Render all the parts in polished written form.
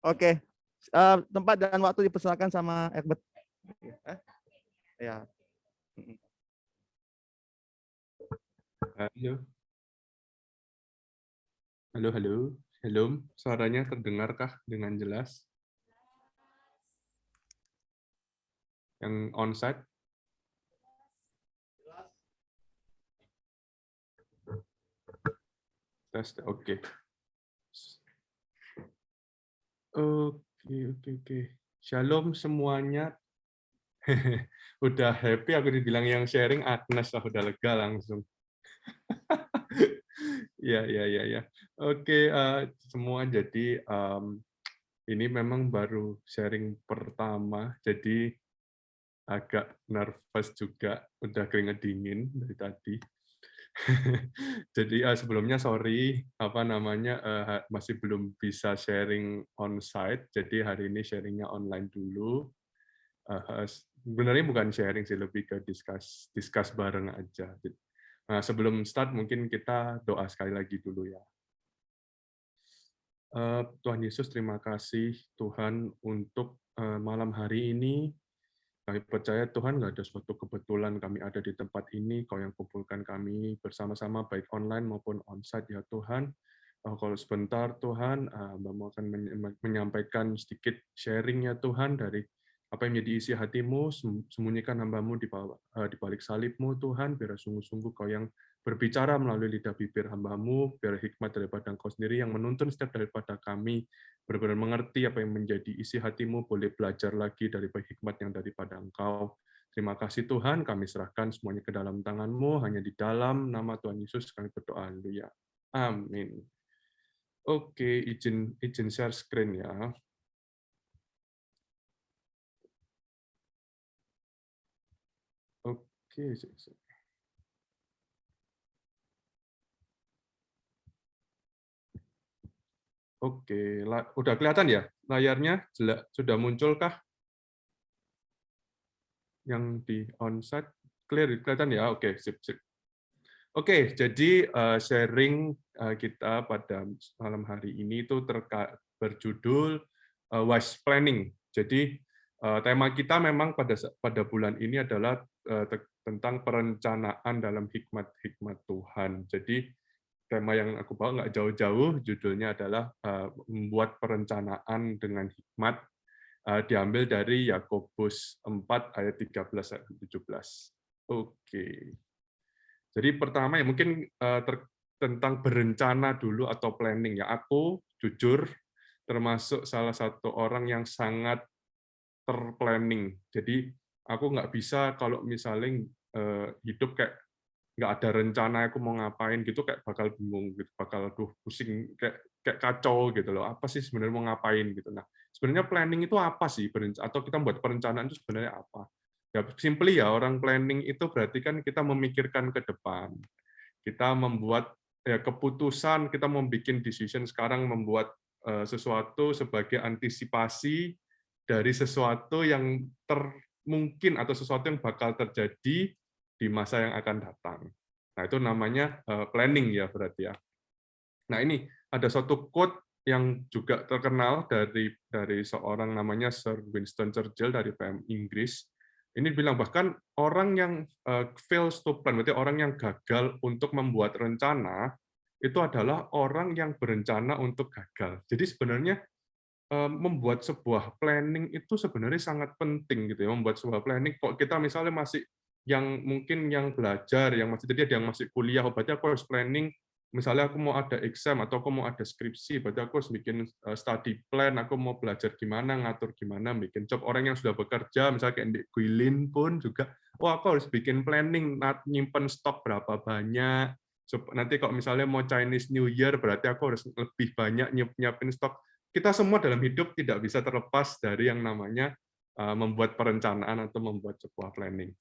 Oke. Tempat dan waktu dipersilakan sama Egbert. Ya. Halo. Halo, halo. Halo, suaranya terdengarkah dengan jelas? Yang onsite? Tes, oke. Oke. Shalom semuanya. Udah happy aku dibilang yang sharing Agnes lah, udah lega langsung. Ya. Oke, semua jadi ini memang baru sharing pertama, jadi agak nervous juga, udah keringet dingin dari tadi. Jadi sebelumnya sorry masih belum bisa sharing on-site, jadi hari ini sharingnya online dulu. Sebenarnya bukan sharing sih, lebih ke discuss bareng aja. Nah, sebelum start mungkin kita doa sekali lagi dulu ya. Tuhan Yesus, terima kasih Tuhan untuk malam hari ini. Kami percaya Tuhan nggak ada suatu kebetulan kami ada di tempat ini, Kau yang kumpulkan kami bersama-sama baik online maupun onsite ya Tuhan. Kalau sebentar Tuhan, Mbak mau akan menyampaikan sedikit sharing ya Tuhan dari apa yang menjadi isi hatimu, sembunyikan hamba-Mu di balik salib-Mu Tuhan, biar sungguh-sungguh Kau yang berbicara melalui lidah bibir hamba-Mu, biar hikmat daripada Engkau sendiri yang menuntun setiap daripada kami, benar-benar mengerti apa yang menjadi isi hatimu, boleh belajar lagi dari hikmat yang daripada Engkau. Terima kasih Tuhan, kami serahkan semuanya ke dalam tangan-Mu, hanya di dalam nama Tuhan Yesus kami berdoa. Haleluya. Amin. Oke, izin share screen ya. Oke. Oke, udah kelihatan ya layarnya? Sudah munculkah yang di onsite? Clear, kelihatan ya? Oke, sip. Oke, jadi sharing kita pada malam hari ini itu berjudul wise planning. Jadi tema kita memang pada bulan ini adalah tentang perencanaan dalam hikmat Tuhan. Jadi tema yang aku bawa nggak jauh-jauh, judulnya adalah membuat perencanaan dengan hikmat, diambil dari Yakobus 4 ayat 13 sampai 17. Oke. Jadi pertama ya mungkin tentang berencana dulu atau planning ya. Aku jujur termasuk salah satu orang yang sangat terplanning. Jadi aku nggak bisa kalau misalnya hidup kayak nggak ada rencana aku mau ngapain gitu, kayak bakal bingung gitu, bakal pusing, kayak kacau gitu loh. Apa sih sebenarnya mau ngapain gitu. Nah, sebenarnya planning itu apa sih, atau kita buat perencanaan itu sebenarnya apa? Ya simply ya, orang planning itu berarti kan kita memikirkan ke depan. Kita membuat ya keputusan, kita mau bikin decision sekarang, membuat sesuatu sebagai antisipasi dari sesuatu yang mungkin atau sesuatu yang bakal terjadi di masa yang akan datang. Nah, itu namanya planning ya berarti ya. Nah, ini ada suatu quote yang juga terkenal dari seorang namanya Sir Winston Churchill dari PM Inggris. Ini bilang bahkan orang yang fails to plan, berarti orang yang gagal untuk membuat rencana, itu adalah orang yang berencana untuk gagal. Jadi sebenarnya membuat sebuah planning itu sebenarnya sangat penting gitu ya. Membuat sebuah planning, kok kita misalnya masih yang mungkin yang belajar, yang masih jadi ada yang masih kuliah, berarti aku harus planning. Misalnya aku mau ada exam atau aku mau ada skripsi, berarti aku harus bikin study plan, aku mau belajar gimana, ngatur gimana, bikin job. Orang yang sudah bekerja, misalnya kayak Ndek Guilin pun juga, oh aku harus bikin planning, nyimpen stok berapa banyak. Nanti kalau misalnya mau Chinese New Year, berarti aku harus lebih banyak nyiapin stok. Kita semua dalam hidup tidak bisa terlepas dari yang namanya membuat perencanaan atau membuat sebuah planning.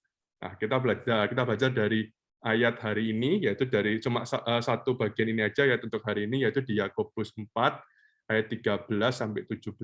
Nah, kita belajar dari ayat hari ini, yaitu dari cuma satu bagian ini aja, yaitu untuk hari ini, yaitu di Yakobus 4 ayat 13 sampai 17.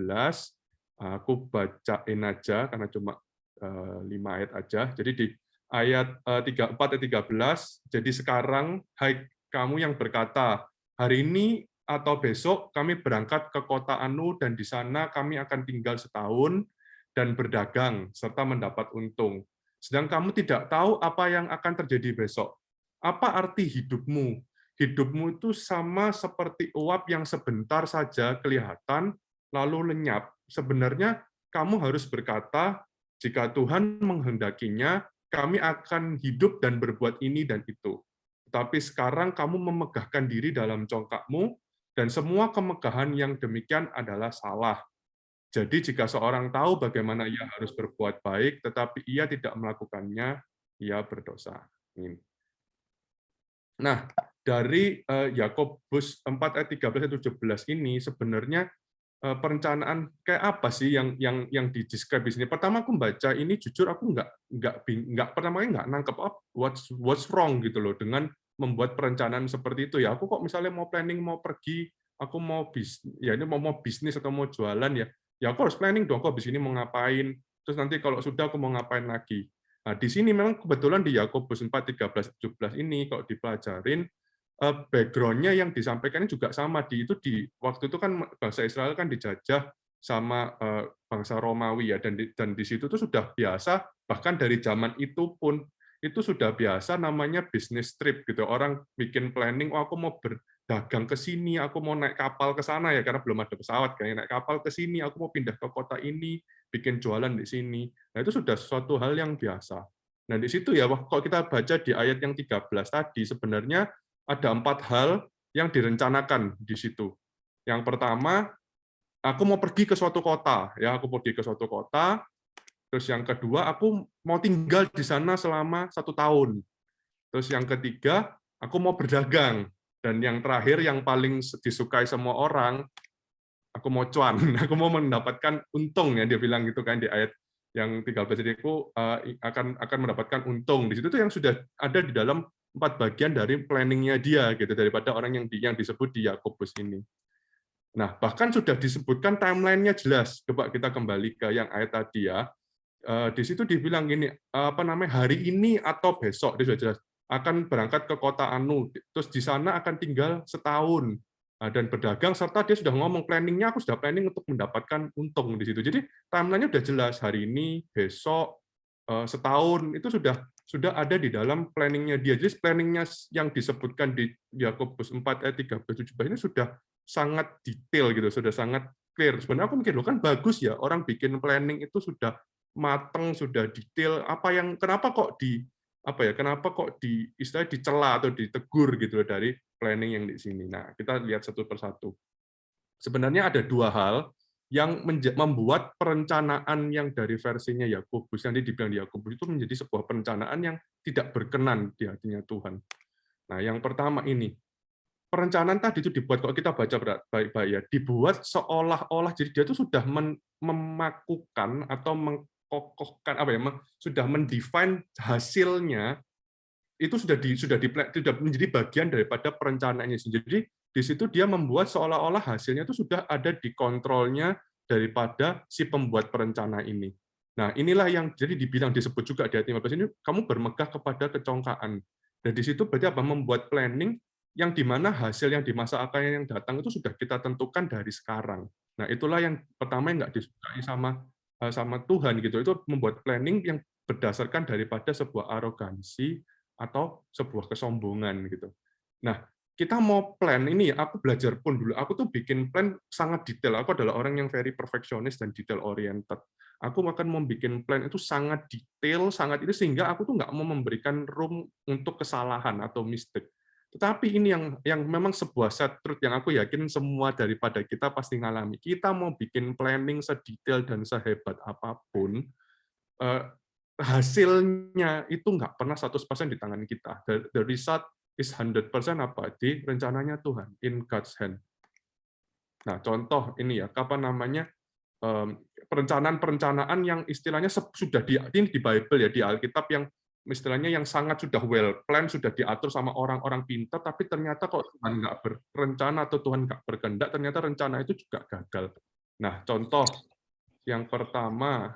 Aku bacain aja karena cuma 5 ayat aja. Jadi di ayat 4 ayat 13, jadi sekarang hai kamu yang berkata, hari ini atau besok kami berangkat ke kota Anu dan di sana kami akan tinggal setahun dan berdagang serta mendapat untung. Sedang kamu tidak tahu apa yang akan terjadi besok. Apa arti hidupmu? Hidupmu itu sama seperti uap yang sebentar saja kelihatan lalu lenyap. Sebenarnya kamu harus berkata, jika Tuhan menghendakinya, kami akan hidup dan berbuat ini dan itu. Tetapi sekarang kamu memegahkan diri dalam congkakmu, dan semua kemegahan yang demikian adalah salah. Jadi jika seorang tahu bagaimana ia harus berbuat baik, tetapi ia tidak melakukannya, ia berdosa. Amin. Nah, dari Yakobus 4 ayat 13-17 ini sebenarnya perencanaan kayak apa sih yang di-describe di sini? Pertama aku membaca ini jujur aku nggak pertamanya nggak nangkep what's wrong gitu loh dengan membuat perencanaan seperti itu ya. Aku kok misalnya mau planning mau pergi, aku mau ya ini mau bisnis atau mau jualan ya aku harus planning dong kok di sini mau ngapain. Terus nanti kalau sudah aku mau ngapain lagi. Nah, di sini memang kebetulan di Yakobus 4 13-17 ini kalau dipelajarin background-nya yang disampaikan juga sama di waktu itu kan bangsa Israel kan dijajah sama bangsa Romawi ya dan di situ tuh sudah biasa bahkan dari zaman itu pun itu sudah biasa namanya business trip gitu orang bikin planning aku mau berdagang ke sini aku mau naik kapal ke sana ya karena belum ada pesawat kayak naik kapal ke sini aku mau pindah ke kota ini bikin jualan di sini nah itu sudah suatu hal yang biasa nah di situ ya kalau kita baca di ayat yang 13 tadi sebenarnya ada 4 hal yang direncanakan di situ. Yang pertama, aku mau pergi ke suatu kota, ya aku pergi ke suatu kota. Terus yang kedua, aku mau tinggal di sana selama 1 tahun. Terus yang ketiga, aku mau berdagang. Dan yang terakhir, yang paling disukai semua orang, aku mau cuan, aku mau mendapatkan untung ya dia bilang gitu kan di ayat yang 13 jadi aku akan mendapatkan untung. Di situ tuh yang sudah ada di dalam 4 bagian dari planningnya dia gitu daripada orang yang disebut di Yakobus ini. Nah, bahkan sudah disebutkan timeline-nya jelas. Coba kita kembali ke yang ayat tadi ya. Di situ dibilang gini, apa namanya hari ini atau besok dia sudah jelas akan berangkat ke kota Anu, terus di sana akan tinggal setahun dan berdagang serta dia sudah ngomong planningnya aku sudah planning untuk mendapatkan untung di situ. Jadi timeline-nya sudah jelas hari ini, besok, setahun itu sudah ada di dalam planningnya dia. Jadi planningnya yang disebutkan di Yakobus 4 ayat 13-17 ini sudah sangat detail gitu, sudah sangat clear. Sebenarnya aku mikir loh kan bagus ya orang bikin planning itu sudah mateng, sudah detail. Kenapa kok kenapa kok istilahnya dicela atau ditegur gitu loh dari planning yang di sini. Nah, kita lihat satu persatu. Sebenarnya ada 2 hal yang membuat perencanaan yang dari versinya Yakobus yang dibilang di Yakobus itu menjadi sebuah perencanaan yang tidak berkenan di hatinya Tuhan. Nah, yang pertama ini, perencanaan tadi itu dibuat kalau kita baca baik-baik ya, dibuat seolah-olah jadi dia itu sudah memakukan atau mengkokohkan sudah mendefine hasilnya itu sudah menjadi bagian daripada perencanaannya sendiri. Jadi di situ dia membuat seolah-olah hasilnya itu sudah ada di kontrolnya daripada si pembuat perencana ini. Nah, inilah yang jadi dibilang disebut juga di ayat 15 ini kamu bermegah kepada kecongkaan. Dan di situ berarti apa? Membuat planning yang di mana hasil yang di masa akan yang datang itu sudah kita tentukan dari sekarang. Nah, itulah yang pertama yang nggak disukai sama Tuhan gitu. Itu membuat planning yang berdasarkan daripada sebuah arogansi atau sebuah kesombongan gitu. Nah, kita mau plan ini, aku belajar pun dulu, aku tuh bikin plan sangat detail. Aku adalah orang yang very perfectionist dan detail oriented. Aku akan membuat plan itu sangat detail, sangat itu sehingga aku tuh nggak mau memberikan room untuk kesalahan atau mistake. Tetapi ini yang memang sebuah set truth yang aku yakin semua daripada kita pasti ngalami. Kita mau bikin planning sedetail dan sehebat apapun, hasilnya itu nggak pernah 100% di tangan kita. The result is 100% apa? Di rencananya Tuhan, in God's hand. Nah, contoh ini ya, perencanaan-perencanaan yang istilahnya sudah di Bible ya, di Alkitab yang istilahnya yang sangat sudah well plan, sudah diatur sama orang-orang pintar, tapi ternyata kok Tuhan nggak berencana atau Tuhan nggak berkehendak, ternyata rencana itu juga gagal. Nah, contoh yang pertama,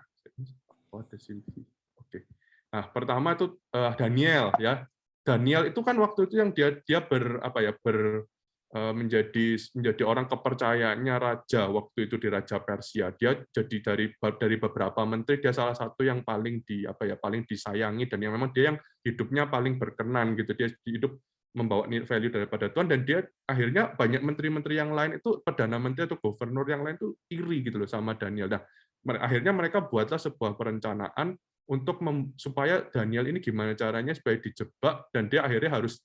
Oke. Nah, pertama itu Daniel ya. Daniel itu kan waktu itu yang dia menjadi orang kepercayaannya raja waktu itu di Raja Persia. Dia jadi dari beberapa menteri dia salah satu yang paling paling disayangi dan yang memang dia yang hidupnya paling berkenan gitu. Dia hidup membawa value daripada Tuhan dan dia akhirnya banyak menteri-menteri yang lain itu perdana menteri atau gubernur yang lain itu iri gitu loh sama Daniel. Nah, akhirnya mereka buatlah sebuah perencanaan untuk supaya Daniel ini gimana caranya supaya dijebak dan dia akhirnya harus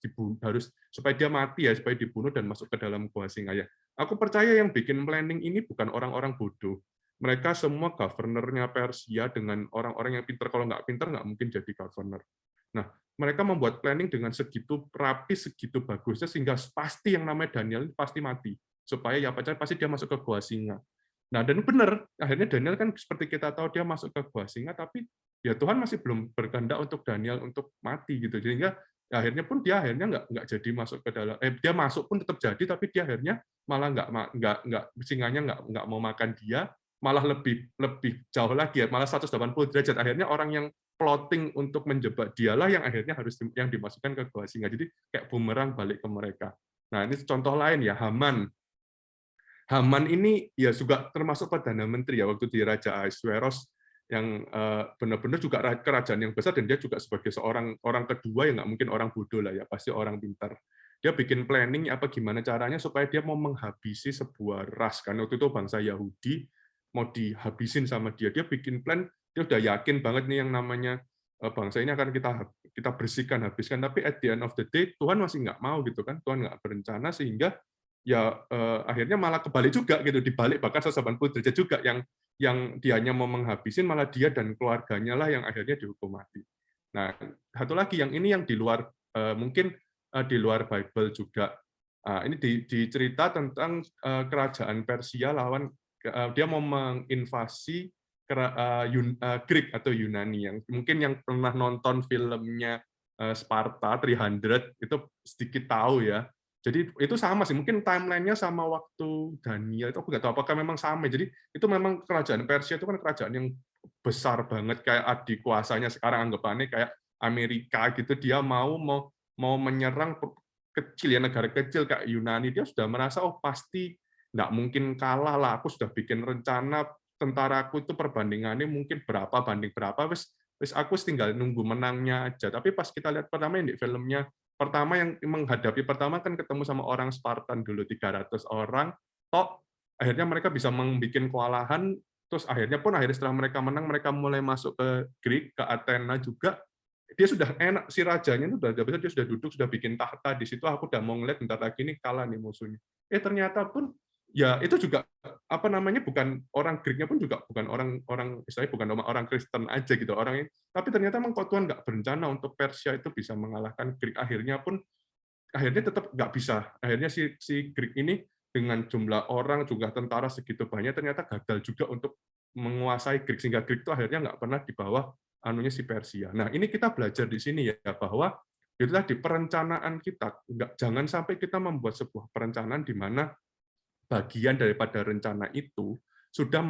supaya dia mati ya, supaya dibunuh dan masuk ke dalam gua singa ya. Aku percaya yang bikin planning ini bukan orang-orang bodoh. Mereka semua governornya Persia dengan orang-orang yang pintar. Kalau nggak pintar nggak mungkin jadi governor. Nah, mereka membuat planning dengan segitu rapi, segitu bagusnya sehingga pasti yang namanya Daniel pasti mati. Supaya ya pasti dia masuk ke gua singa. Nah, dan benar, akhirnya Daniel kan seperti kita tahu dia masuk ke gua singa, tapi ya Tuhan masih belum berkehendak untuk Daniel untuk mati gitu. Sehingga akhirnya pun dia nggak jadi masuk ke dalam dia masuk pun tetap jadi, tapi dia akhirnya malah nggak singanya nggak mau makan dia, malah lebih lebih jauh lagi ya, malah 180 derajat. Akhirnya orang yang plotting untuk menjebak dialah yang akhirnya harus yang dimasukkan ke gua singa. Jadi kayak bumerang balik ke mereka. Nah, ini contoh lain ya, Haman. Haman ini ya juga termasuk perdana menteri ya waktu di Raja Ahasveros yang benar-benar juga kerajaan yang besar dan dia juga sebagai seorang orang kedua yang nggak mungkin orang bodoh lah ya, pasti orang pintar. Dia bikin planning apa gimana caranya supaya dia mau menghabisi sebuah ras kan waktu itu bangsa Yahudi mau dihabisin sama dia. Dia bikin plan, dia udah yakin banget nih yang namanya bangsa ini akan kita bersihkan, habiskan. Tapi at the end of the day Tuhan masih nggak mau gitu kan, Tuhan nggak berencana sehingga ya akhirnya malah kebalik juga gitu, dibalik bahkan 180 derajat juga yang dianya mau menghabisin malah dia dan keluarganya lah yang akhirnya dihukum mati. Nah, satu lagi yang ini yang di luar mungkin di luar Bible juga. Ini dicerita tentang kerajaan Persia lawan dia mau menginvasi Greek atau Yunani yang mungkin yang pernah nonton filmnya Sparta 300 itu sedikit tahu ya. Jadi itu sama sih, mungkin timeline-nya sama waktu Daniel, itu aku nggak tahu apakah memang sama. Jadi itu memang kerajaan Persia itu kan kerajaan yang besar banget, kayak adik kuasanya sekarang anggapannya kayak Amerika gitu, dia mau menyerang kecil ya, negara kecil kayak Yunani, dia sudah merasa oh pasti nggak mungkin kalah lah, aku sudah bikin rencana tentaraku itu perbandingannya mungkin berapa banding berapa, wis aku tinggal nunggu menangnya aja. Tapi pas kita lihat pertama di filmnya, pertama yang menghadapi pertama kan ketemu sama orang Spartan dulu 300 orang, tok akhirnya mereka bisa membuat kewalahan, terus akhirnya setelah mereka menang mereka mulai masuk ke Greek, ke Athena juga, dia sudah enak si rajanya itu dia sudah duduk, sudah bikin tahta di situ, aku udah mau ngeliat bentar lagi ini kalah nih musuhnya. Ternyata pun ya itu juga bukan orang Greeknya pun juga bukan orang istilahnya bukan orang Kristen aja gitu orang ini, tapi ternyata memang Tuhan nggak berencana untuk Persia itu bisa mengalahkan Greek, akhirnya tetap nggak bisa, akhirnya si Greek ini dengan jumlah orang juga tentara segitu banyak ternyata gagal juga untuk menguasai Greek sehingga Greek itu akhirnya nggak pernah di bawah anunya si Persia. Nah ini kita belajar di sini ya bahwa itulah di perencanaan kita jangan sampai kita membuat sebuah perencanaan di mana bagian daripada rencana itu sudah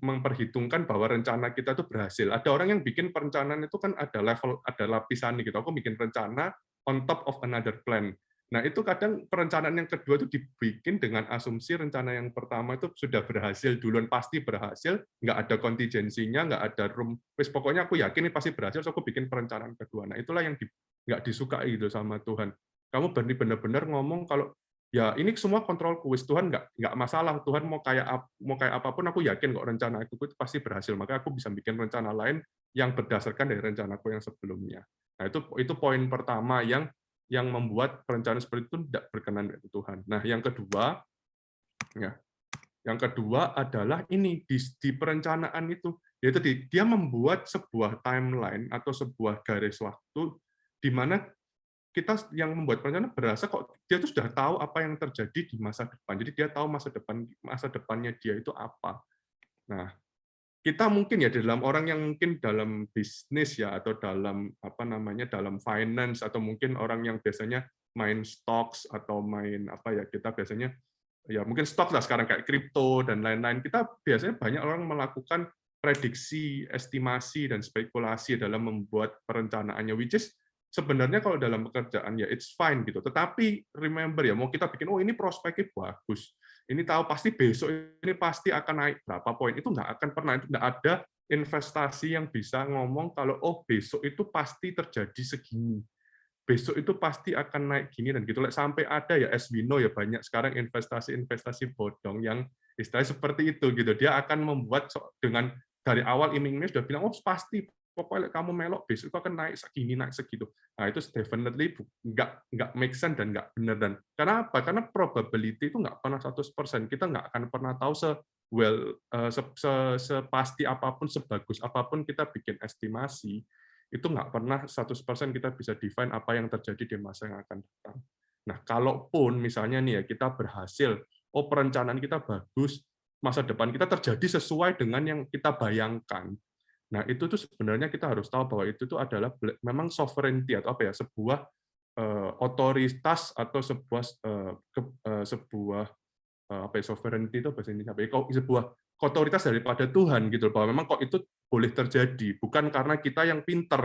memperhitungkan bahwa rencana kita itu berhasil. Ada orang yang bikin perencanaan itu kan ada level, ada lapisan gitu. Aku bikin rencana on top of another plan. Nah, itu kadang perencanaan yang kedua itu dibikin dengan asumsi rencana yang pertama itu sudah berhasil duluan, pasti berhasil, nggak ada kontingensinya, nggak ada room. Pokoknya aku yakin ini pasti berhasil, so aku bikin perencanaan kedua. Nah, itulah yang nggak disukai gitu sama Tuhan. Kamu benar-benar ngomong kalau ya ini semua kontrol kuis, Tuhan nggak masalah, Tuhan mau kayak apapun aku yakin kok rencana aku itu pasti berhasil, maka aku bisa bikin rencana lain yang berdasarkan dari rencanaku yang sebelumnya. Nah itu poin pertama yang membuat perencanaan seperti itu tidak berkenan dengan Tuhan. Nah yang kedua adalah ini di perencanaan itu, yaitu dia membuat sebuah timeline atau sebuah garis waktu di mana kita yang membuat perencanaan berasa kok dia tuh sudah tahu apa yang terjadi di masa depan. Jadi dia tahu masa depannya dia itu apa. Nah, kita mungkin ya dalam orang yang mungkin dalam bisnis ya atau dalam dalam finance atau mungkin orang yang biasanya main stocks atau main kita biasanya ya mungkin stok lah sekarang kayak kripto dan lain-lain. Kita biasanya banyak orang melakukan prediksi, estimasi dan spekulasi dalam membuat perencanaannya, which is sebenarnya kalau dalam pekerjaan ya it's fine gitu. Tetapi remember ya, mau kita bikin oh ini prospeknya bagus, ini tahu pasti besok ini pasti akan naik berapa poin, itu nggak akan pernah, itu nggak ada investasi yang bisa ngomong kalau oh besok itu pasti terjadi segini, besok itu pasti akan naik gini dan gitu. Sampai ada ya as we know ya, banyak sekarang investasi-investasi bodong yang istilahnya seperti itu gitu. Dia akan membuat dengan dari awal iming-iming sudah bilang oh pasti pokoknya kamu melok besok itu akan naik segini, naik segitu. Nah itu definitely nggak make sense dan nggak benar. Dan kenapa? Karena probability itu nggak pernah 100%. Kita nggak akan pernah tahu sepasti apapun, sebagus apapun kita bikin estimasi, itu nggak pernah 100% kita bisa define apa yang terjadi di masa yang akan datang. Nah, kalaupun misalnya nih ya kita berhasil, oh perencanaan kita bagus, masa depan kita terjadi sesuai dengan yang kita bayangkan. Nah, itu tuh sebenarnya kita harus tahu bahwa itu tuh adalah memang sovereignty atau apa ya, sebuah otoritas atau sebuah apa ya, sovereignty itu bahasa Indonesia apa ya, sebuah otoritas daripada Tuhan gitu, bahwa memang kok itu boleh terjadi, bukan karena kita yang pinter,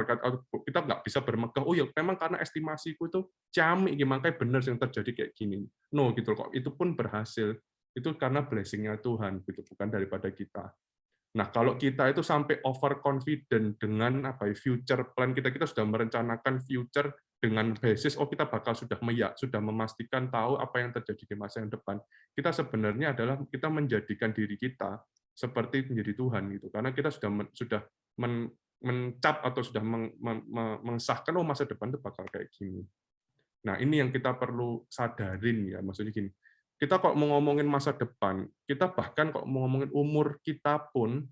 kita nggak bisa bermegah oh ya memang karena estimasiku itu ciamik makanya benar yang terjadi kayak gini, no gitu kok itu pun berhasil itu karena blessing-nya Tuhan gitu, bukan daripada kita. Nah, kalau kita itu sampai overconfident dengan apa ya, future plan kita sudah merencanakan future dengan basis oh kita bakal sudah memastikan tahu apa yang terjadi di masa yang depan. Kita sebenarnya adalah kita menjadikan diri kita seperti menjadi Tuhan gitu. Karena kita sudah mencap atau sudah mengesahkan oh masa depan itu bakal kayak gini. Nah, ini yang kita perlu sadarin ya, maksudnya gini. Kita kok mau ngomongin masa depan, kita bahkan kok mau ngomongin umur kita pun,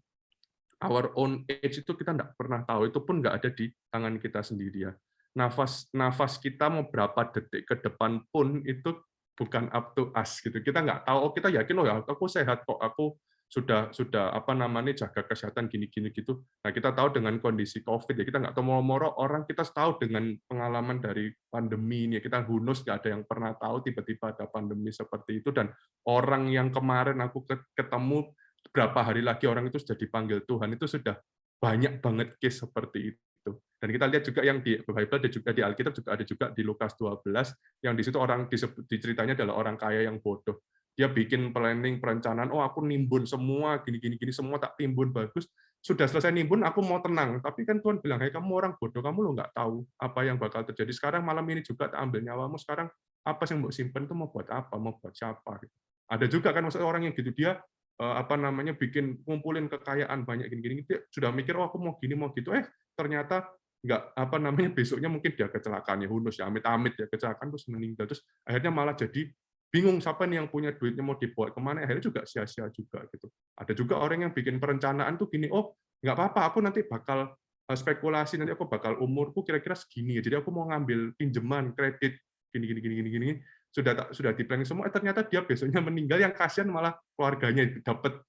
our own age itu kita nggak pernah tahu, itu pun nggak ada di tangan kita sendiri ya. Nafas kita mau berapa detik ke depan pun itu bukan up to us gitu. Kita nggak tahu, oh kita yakin oh ya aku sehat kok, aku sudah apa namanya jaga kesehatan gini-gini gitu. Nah kita tahu dengan kondisi COVID ya kita nggak tahu moro-moro orang kita tahu dengan pengalaman dari pandemi ini kita hunus nggak ada yang pernah tahu tiba-tiba ada pandemi seperti itu dan orang yang kemarin aku ketemu berapa hari lagi orang itu sudah dipanggil Tuhan itu sudah banyak banget case seperti itu. Dan kita lihat juga yang di Bible ada juga di Alkitab juga ada juga di Lukas 12 yang di situ orang diceritanya adalah orang kaya yang bodoh. Dia bikin planning, perencanaan, oh aku nimbun semua, gini-gini semua tak timbun bagus. Sudah selesai nimbun, aku mau tenang. Tapi kan Tuhan bilang, hey kamu orang bodoh, kamu lo nggak tahu apa yang bakal terjadi. Sekarang malam ini juga tak ambil nyawamu. Sekarang apa sih yang mau simpen itu mau buat apa, mau buat siapa? Ada juga kan maksudnya orang yang gitu dia apa namanya bikin ngumpulin kekayaan banyak gini-gini. Dia sudah mikir, oh aku mau gini mau gitu. Ternyata nggak apa namanya besoknya mungkin dia kecelakaan ya hunus ya amit-amit ya kecelakaan terus meninggal terus akhirnya malah jadi bingung siapa nih yang punya duitnya mau dibawa kemana, akhirnya juga sia-sia juga gitu. Ada juga orang yang bikin perencanaan tuh gini, oh nggak apa-apa, aku nanti bakal spekulasi, nanti aku bakal umurku kira-kira segini, jadi aku mau ngambil pinjaman kredit gini, sudah di planning semua, ternyata dia besoknya meninggal, yang kasihan malah keluarganya dapat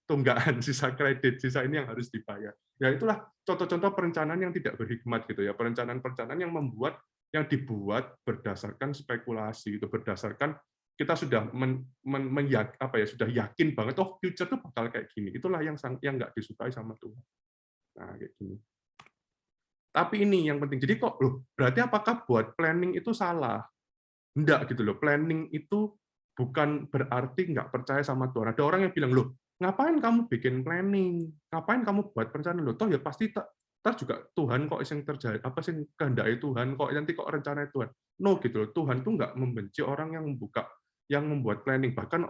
tunggakan sisa kredit, sisa ini yang harus dibayar. Ya itulah contoh-contoh perencanaan yang tidak berhikmat gitu ya, perencanaan-perencanaan yang dibuat berdasarkan spekulasi itu berdasarkan kita sudah sudah yakin banget oh future tuh bakal kayak gini, itulah yang nggak disukai sama Tuhan. Nah kayak gini. Tapi ini yang penting, jadi kok loh berarti apakah buat planning itu salah? Enggak gitu loh, planning itu bukan berarti nggak percaya sama Tuhan. Ada orang yang bilang loh ngapain kamu bikin planning, ngapain kamu buat perencanaan, loh toh ya pasti juga Tuhan kok yang terjadi apa sih kehendaki Tuhan kok nanti kok rencana Tuhan, no gitu loh. Tuhan tuh nggak membenci orang yang membuat planning, bahkan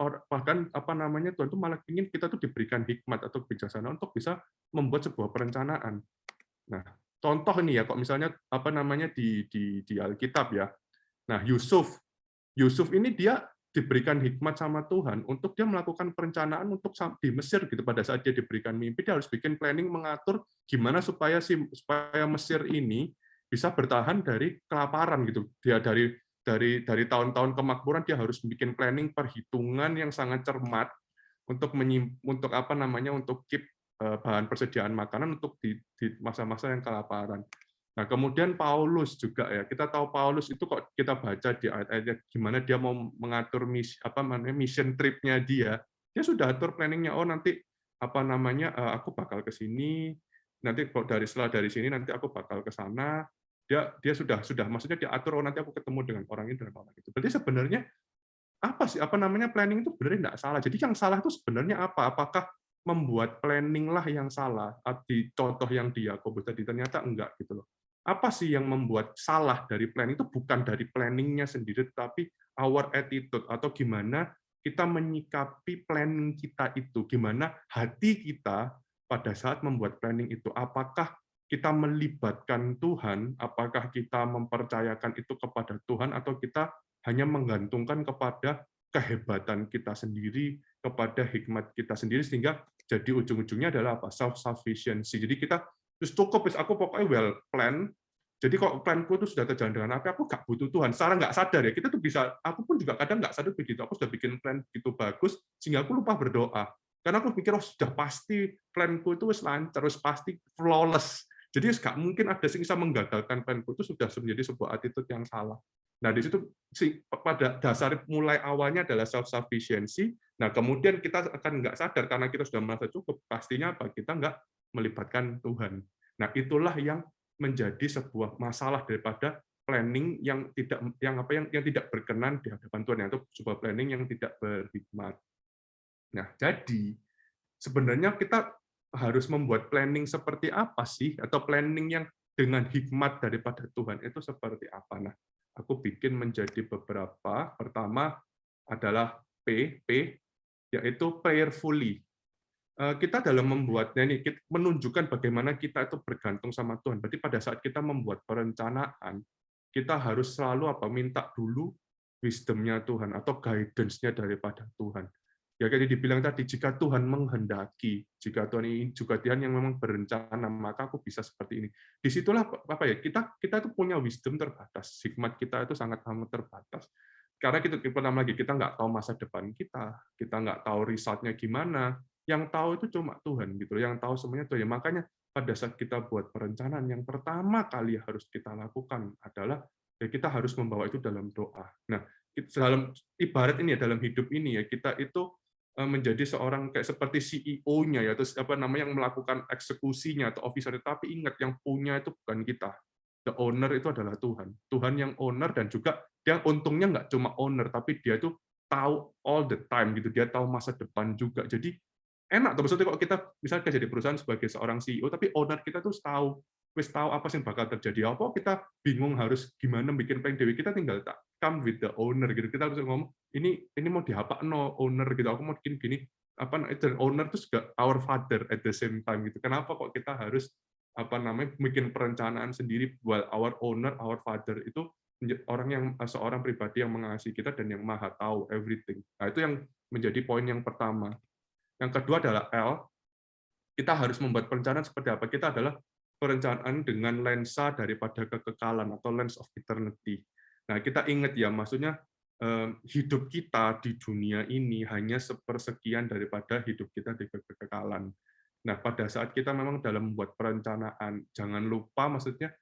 apa namanya Tuhan tuh malah ingin kita tuh diberikan hikmat atau kebijaksanaan untuk bisa membuat sebuah perencanaan. Nah contoh ini ya kok misalnya apa namanya di Alkitab ya, nah Yusuf ini dia diberikan hikmat sama Tuhan untuk dia melakukan perencanaan untuk di Mesir gitu. Pada saat dia diberikan mimpi dia harus bikin planning mengatur gimana supaya Mesir ini bisa bertahan dari kelaparan gitu. Dia dari tahun-tahun kemakmuran dia harus bikin planning perhitungan yang sangat cermat untuk apa namanya untuk keep bahan persediaan makanan untuk di masa-masa yang kelaparan. Nah, kemudian Paulus juga ya. Kita tahu Paulus itu kok kita baca di ayat-ayatnya gimana dia mau mengatur mission trip-nya dia. Dia sudah atur planning-nya. Oh, nanti apa namanya aku bakal ke sini, nanti setelah dari sini nanti aku bakal ke sana. dia sudah maksudnya dia atur, oh nanti aku ketemu dengan orang ini dan orang itu. Berarti sebenarnya apa sih, apa namanya, planning itu sebenarnya nggak salah. Jadi yang salah itu sebenarnya apa? Apakah membuat planning lah yang salah? Di contoh yang di Yakobus tadi ternyata enggak gitu loh. Apa sih yang membuat salah dari planning itu? Bukan dari planningnya sendiri, tapi our attitude atau gimana kita menyikapi planning kita itu, gimana hati kita pada saat membuat planning itu. Apakah kita melibatkan Tuhan? Apakah kita mempercayakan itu kepada Tuhan atau kita hanya menggantungkan kepada kehebatan kita sendiri, kepada hikmat kita sendiri, sehingga jadi ujung-ujungnya adalah apa? Self-sufficiency. Jadi kita terus cukup, aku pokoknya well plan. Jadi kalau planku itu sudah terjalan dengan apa, aku nggak butuh Tuhan. Secara nggak sadar ya, kita tuh bisa, aku pun juga kadang nggak sadar begitu. Aku sudah bikin plan begitu bagus, sehingga aku lupa berdoa. Karena aku pikir, oh sudah pasti planku itu lancar, terus pasti flawless. Jadi nggak mungkin ada yang bisa menggagalkan planku, itu sudah menjadi sebuah attitude yang salah. Nah, di situ pada dasar mulai awalnya adalah self-sufficiency. Nah, kemudian kita akan nggak sadar karena kita sudah merasa cukup, pastinya apa? Kita nggak melibatkan Tuhan. Nah, itulah yang menjadi sebuah masalah daripada planning yang tidak berkenan di hadapan Tuhan, atau sebuah planning yang tidak berhikmat. Nah, jadi sebenarnya kita harus membuat planning seperti apa sih, atau planning yang dengan hikmat daripada Tuhan itu seperti apa? Nah, aku bikin menjadi beberapa. Pertama adalah P, yaitu prayerfully. Kita dalam membuatnya ini menunjukkan bagaimana kita itu bergantung sama Tuhan. Berarti pada saat kita membuat perencanaan, kita harus selalu minta dulu wisdom-nya Tuhan atau guidance-nya daripada Tuhan. Ya kayak dibilang tadi, jika Tuhan menghendaki, jika Tuhan yang memang berencana, maka aku bisa seperti ini. Disitulah kita tuh punya wisdom terbatas, hikmat kita itu sangat terbatas. Karena kita nggak tahu masa depan kita nggak tahu resultnya gimana. Yang tahu itu cuma Tuhan gitu, yang tahu semuanya Tuhan. Makanya pada saat kita buat perencanaan, yang pertama kali harus kita lakukan adalah ya kita harus membawa itu dalam doa. Nah, dalam ibarat ini ya, dalam hidup ini ya, kita itu menjadi seorang kayak seperti CEO-nya ya, terus yang melakukan eksekusinya atau officer. Tapi ingat, yang punya itu bukan kita. The owner itu adalah Tuhan. Tuhan yang owner, dan juga dia untungnya nggak cuma owner, tapi dia itu tahu all the time gitu. Dia tahu masa depan juga. Jadi enak tuh, maksudnya kalau kita misalnya jadi perusahaan sebagai seorang CEO, tapi owner kita tuh tahu apa sih yang bakal terjadi. Apa kita bingung harus gimana bikin plan dewi, kita tinggal come with the owner gitu. Kita harus ngomong ini mau diapa no owner gitu. Aku mau bikin gini, dan owner itu juga our father at the same time gitu. Kenapa kok kita harus bikin perencanaan sendiri, while our owner, our father itu seorang pribadi yang mengasihi kita dan yang maha tahu everything. Nah, itu yang menjadi poin yang pertama. Yang kedua adalah L, kita harus membuat perencanaan seperti apa. Kita adalah perencanaan dengan lensa daripada kekekalan atau lens of eternity. Nah, kita ingat ya, maksudnya hidup kita di dunia ini hanya sepersekian daripada hidup kita di kekekalan. Nah, pada saat kita memang dalam membuat perencanaan, jangan lupa maksudnya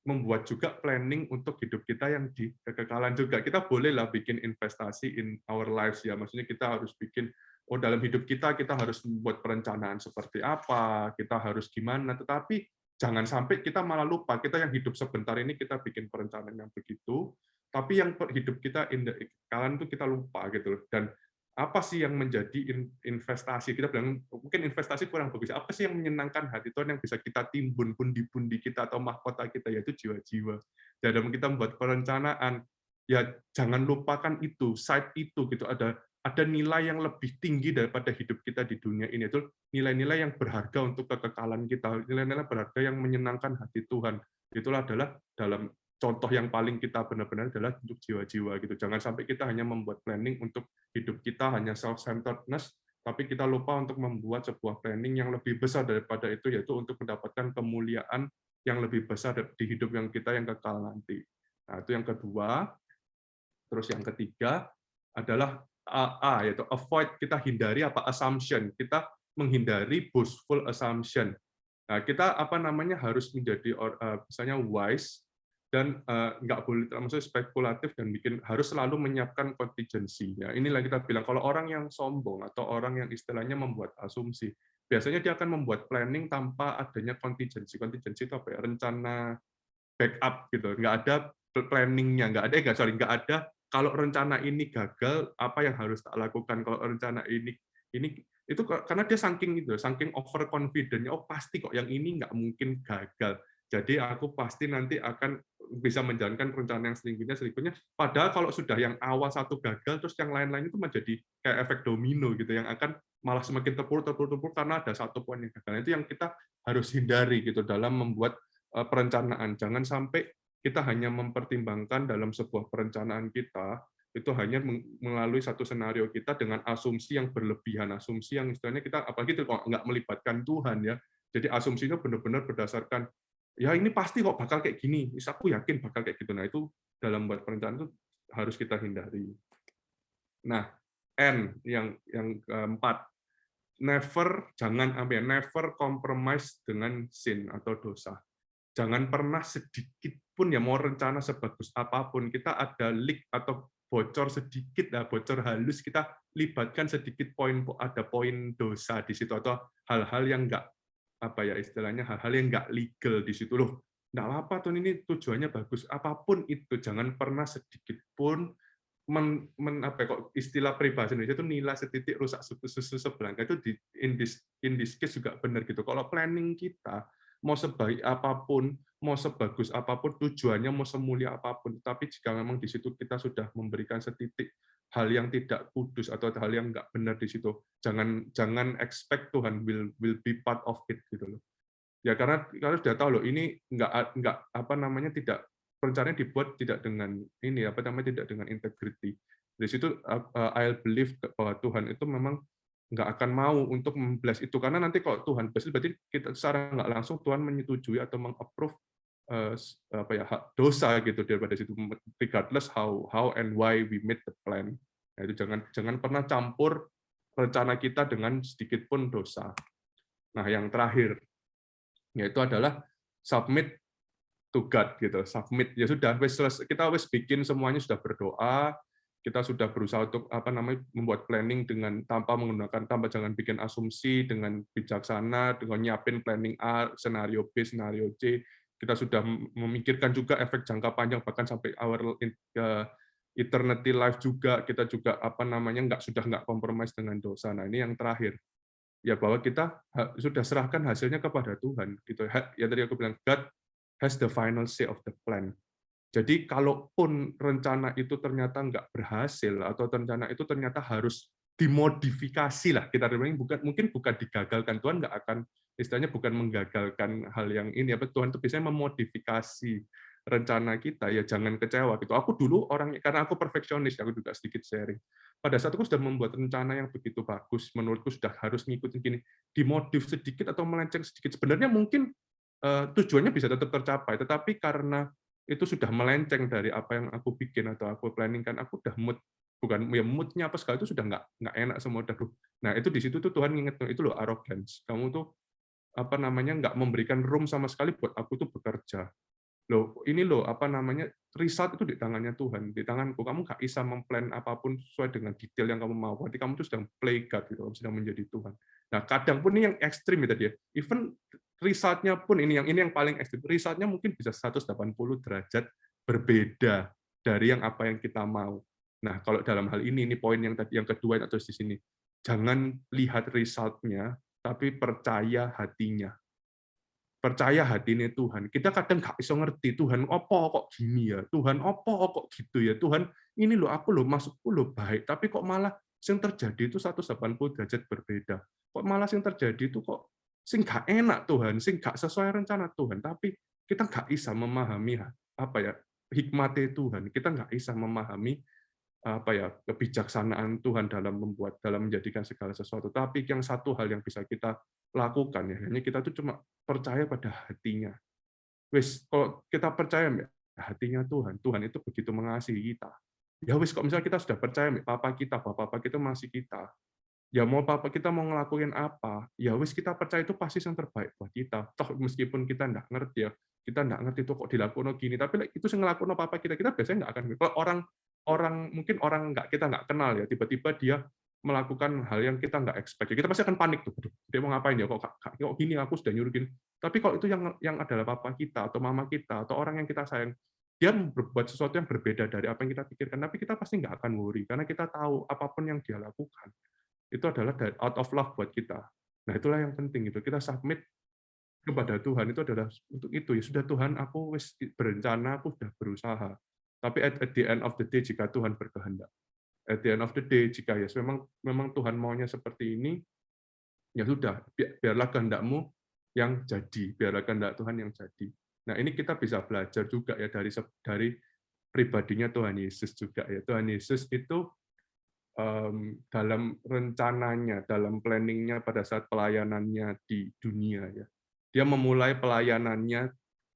membuat juga planning untuk hidup kita yang di kekekalan juga. Kita bolehlah bikin investasi in our lives ya, maksudnya kita harus bikin dalam hidup kita harus membuat perencanaan seperti apa, kita harus gimana, tetapi jangan sampai kita malah lupa, kita yang hidup sebentar ini kita bikin perencanaan yang begitu, tapi yang hidup kita in the kekekalan itu kita lupa gitu. Dan apa sih yang menjadi investasi? Kita bilang mungkin investasi kurang bagus. Apa sih yang menyenangkan hati Tuhan yang bisa kita timbun pundi-pundi kita atau mahkota kita, yaitu jiwa-jiwa. Dalam kita membuat perencanaan, ya jangan lupakan itu, side itu gitu. Ada nilai yang lebih tinggi daripada hidup kita di dunia ini, itu nilai-nilai yang berharga untuk kekekalan kita, nilai-nilai berharga yang menyenangkan hati Tuhan. Itulah adalah dalam contoh yang paling kita benar-benar adalah untuk jiwa-jiwa gitu. Jangan sampai kita hanya membuat planning untuk hidup kita hanya self-centeredness, tapi kita lupa untuk membuat sebuah planning yang lebih besar daripada itu, yaitu untuk mendapatkan kemuliaan yang lebih besar di hidup yang kita yang kekal nanti. Nah, itu yang kedua. Terus yang ketiga adalah yaitu avoid, kita hindari assumption. Kita menghindari boastful assumption. Nah, kita harus menjadi misalnya wise, dan nggak boleh maksudnya spekulatif, dan harus selalu menyiapkan contingency. Ya, inilah kita bilang kalau orang yang sombong atau orang yang istilahnya membuat asumsi, biasanya dia akan membuat planning tanpa adanya contingency. Contingency itu apa ya? Rencana backup gitu. Nggak ada planning-nya, nggak ada kalau rencana ini gagal, apa yang harus tak lakukan? Kalau rencana ini itu karena dia saking overconfident, oh pasti kok yang ini nggak mungkin gagal. Jadi aku pasti nanti akan bisa menjalankan rencana yang selingkuhnya. Padahal kalau sudah yang awal satu gagal, terus yang lain-lain itu menjadi kayak efek domino gitu, yang akan malah semakin terpuruk karena ada satu poin yang gagal. Itu yang kita harus hindari gitu dalam membuat perencanaan. Jangan sampai kita hanya mempertimbangkan dalam sebuah perencanaan kita itu hanya melalui satu senario kita dengan asumsi yang berlebihan, asumsi yang istilahnya kita apalagi itu kok nggak melibatkan Tuhan ya. Jadi asumsinya benar-benar berdasarkan ya ini pasti kok bakal kayak gini, aku yakin bakal kayak gitu. Nah itu dalam buat perencanaan itu harus kita hindari. Nah, N yang keempat, never compromise dengan sin atau dosa. Jangan pernah sedikit pun ya mau rencana sebagus apapun kita ada leak atau bocor sedikit, bocor halus kita libatkan sedikit ada poin dosa di situ atau hal-hal yang enggak apa ya istilahnya hal-hal yang enggak legal di situ loh. Enggak apa-apa tuh ini tujuannya bagus apapun itu jangan pernah sedikit pun kok istilah peribahasa Indonesia itu nilai setitik rusak susu sebelangkah itu in this case juga benar gitu. Kalau planning kita mau sebaik apapun, mau sebagus apapun, tujuannya mau semulia apapun, tapi jika memang di situ kita sudah memberikan setitik hal yang tidak kudus atau hal yang nggak benar di situ, jangan expect Tuhan will be part of it gitu loh. Ya karena sudah tahu loh ini nggak apa namanya tidak perencanaan dibuat tidak dengan ini tidak dengan integrity. Di situ I believe bahwa Tuhan itu memang nggak akan mau untuk membless itu karena nanti kalau Tuhan bless berarti kita secara nggak langsung Tuhan menyetujui atau mengapprove dosa gitu daripada situ regardless how and why we made the plan. Nah, itu jangan pernah campur rencana kita dengan sedikit pun dosa. Nah, yang terakhir yaitu adalah submit to God gitu. Submit ya sudah kita bikin semuanya sudah berdoa, kita sudah berusaha untuk membuat planning tanpa jangan bikin asumsi dengan bijaksana dengan nyiapin planning A, scenario B, scenario C. Kita sudah memikirkan juga efek jangka panjang bahkan sampai our eternity life juga kita juga nggak compromise dengan dosa. Nah, ini yang terakhir. Ya bahwa kita sudah serahkan hasilnya kepada Tuhan gitu. Ya tadi aku bilang God has the final say of the plan. Jadi kalaupun rencana itu ternyata nggak berhasil atau rencana itu ternyata harus dimodifikasi lah kita mungkin bukan digagalkan Tuhan nggak akan istilahnya bukan menggagalkan hal yang ini Tuhan itu biasanya memodifikasi rencana kita ya jangan kecewa gitu. Aku dulu karena aku perfeksionis aku juga sedikit sharing. Pada saat aku sudah membuat rencana yang begitu bagus menurutku sudah harus ngikutin gini dimodif sedikit atau melenceng sedikit sebenarnya mungkin tujuannya bisa tetap tercapai tetapi karena itu sudah melenceng dari apa yang aku bikin atau aku planning kan aku udah moodnya apa segala itu sudah nggak enak semua udah. Nah itu di situ tuh Tuhan nginget itu loh arrogance kamu tuh nggak memberikan room sama sekali buat aku tuh bekerja loh ini loh result itu di tangannya Tuhan di tanganku kamu nggak bisa memplan apapun sesuai dengan detail yang kamu mau berarti kamu tuh sedang play God gitu kamu sedang menjadi Tuhan. Nah kadang pun ini yang ekstrim ya tadi ya even result-nya pun ini yang paling ekstrim. Result-nya mungkin bisa 180 derajat berbeda dari apa yang kita mau. Nah, kalau dalam hal ini poin yang tadi yang kedua atau di sini. Jangan lihat result-nya, tapi percaya hatinya. Percaya hatinya Tuhan. Kita kadang nggak bisa ngerti Tuhan opo kok gini ya. Tuhan opo kok gitu ya. Tuhan ini loh aku loh masukku loh baik, tapi kok malah yang terjadi itu 180 derajat berbeda. Kok malah yang terjadi itu kok sing gak enak Tuhan, sing gak sesuai rencana Tuhan, tapi kita nggak bisa memahami hikmatnya Tuhan, kita nggak bisa memahami kebijaksanaan Tuhan dalam menjadikan segala sesuatu. Tapi yang satu hal yang bisa kita lakukan ya, hanya kita tuh cuma percaya pada hatinya. Wis, kalau kita percaya hatinya Tuhan, Tuhan itu begitu mengasihi kita. Ya wis, kok misalnya kita sudah percaya Papa kita, Bapak kita masih kita. Ya mau Papa kita mau ngelakuin apa, ya wis kita percaya itu pasti yang terbaik buat kita. Toh meskipun kita nggak ngerti ya, kita nggak ngerti itu kok dilakukan gini, tapi itu yang ngelakuin Papa kita biasanya nggak akan. Kalau orang mungkin orang kita nggak kenal ya, tiba-tiba dia melakukan hal yang kita nggak expect. Kita pasti akan panik tuh, "Aduh, dia mau ngapain ya? Kok gini, aku sudah nyuruh gini." Tapi kalau itu yang adalah papa kita atau mama kita atau orang yang kita sayang, dia berbuat sesuatu yang berbeda dari apa yang kita pikirkan, tapi kita pasti nggak akan worry karena kita tahu apapun yang dia lakukan itu adalah out of love buat kita. Nah, itulah yang penting gitu. Kita submit kepada Tuhan itu adalah untuk itu ya sudah, Tuhan, aku wis berencana, aku sudah berusaha. Tapi at the end of the day jika Tuhan berkehendak, at the end of the day jika ya memang Tuhan maunya seperti ini, ya sudah, biarlah kehendakmu yang jadi, biarlah kehendak Tuhan yang jadi. Nah, ini kita bisa belajar juga ya dari pribadinya Tuhan Yesus juga ya. Tuhan Yesus itu dalam rencananya, dalam planning-nya pada saat pelayanannya di dunia ya. Dia memulai pelayanannya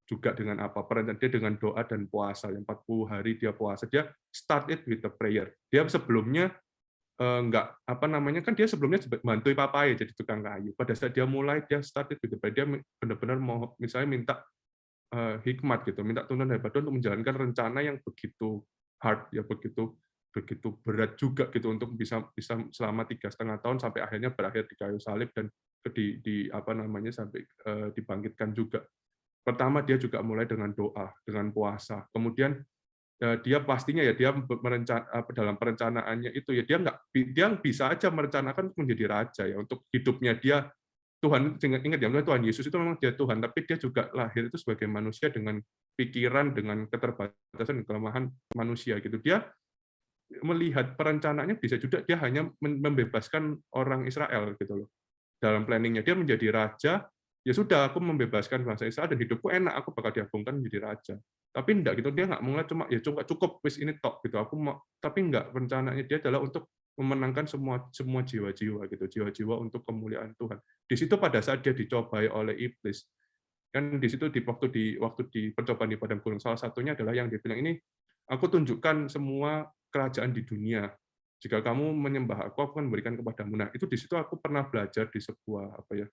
juga dengan apa? Dia dengan doa dan puasa. 40 hari dia puasa. Dia start it with a prayer. Dia sebelumnya enggak apa namanya, kan dia sebelumnya bantu papa ya jadi tukang kayu. Pada saat dia mulai, dia start it with a prayer. Dia benar-benar mau misalnya minta hikmat gitu, minta tuntunan dari Tuhan untuk menjalankan rencana yang begitu hard ya, begitu berat juga gitu untuk bisa bisa selama 3,5 tahun sampai akhirnya berakhir di kayu salib dan di apa namanya sampai dibangkitkan juga. Pertama dia juga mulai dengan doa, dengan puasa. Kemudian dia pastinya ya dia dalam perencanaannya itu ya dia bisa aja merencanakan untuk menjadi raja ya, untuk hidupnya dia. Tuhan, ingat ya, Tuhan Yesus itu memang dia Tuhan, tapi dia juga lahir itu sebagai manusia dengan pikiran, dengan keterbatasan dan kelemahan manusia gitu. Dia melihat perencanaannya bisa juga dia hanya membebaskan orang Israel gitu loh. Dalam planningnya dia menjadi raja, ya sudah aku membebaskan bangsa Israel dan hidupku enak, aku bakal diagungkan menjadi raja. Tapi enggak gitu, dia enggak mulai cuma ya cukup wis ini tok gitu. Aku mau, tapi enggak, rencananya dia adalah untuk memenangkan semua jiwa-jiwa gitu, jiwa-jiwa untuk kemuliaan Tuhan. Di situ pada saat dia dicobai oleh iblis, kan di situ waktu di percobaan di padang gurun, salah satunya adalah yang dia bilang ini, aku tunjukkan semua kerajaan di dunia. Jika kamu menyembah aku akan memberikan kepadamu. Nah, itu di situ aku pernah belajar di sebuah apa ya,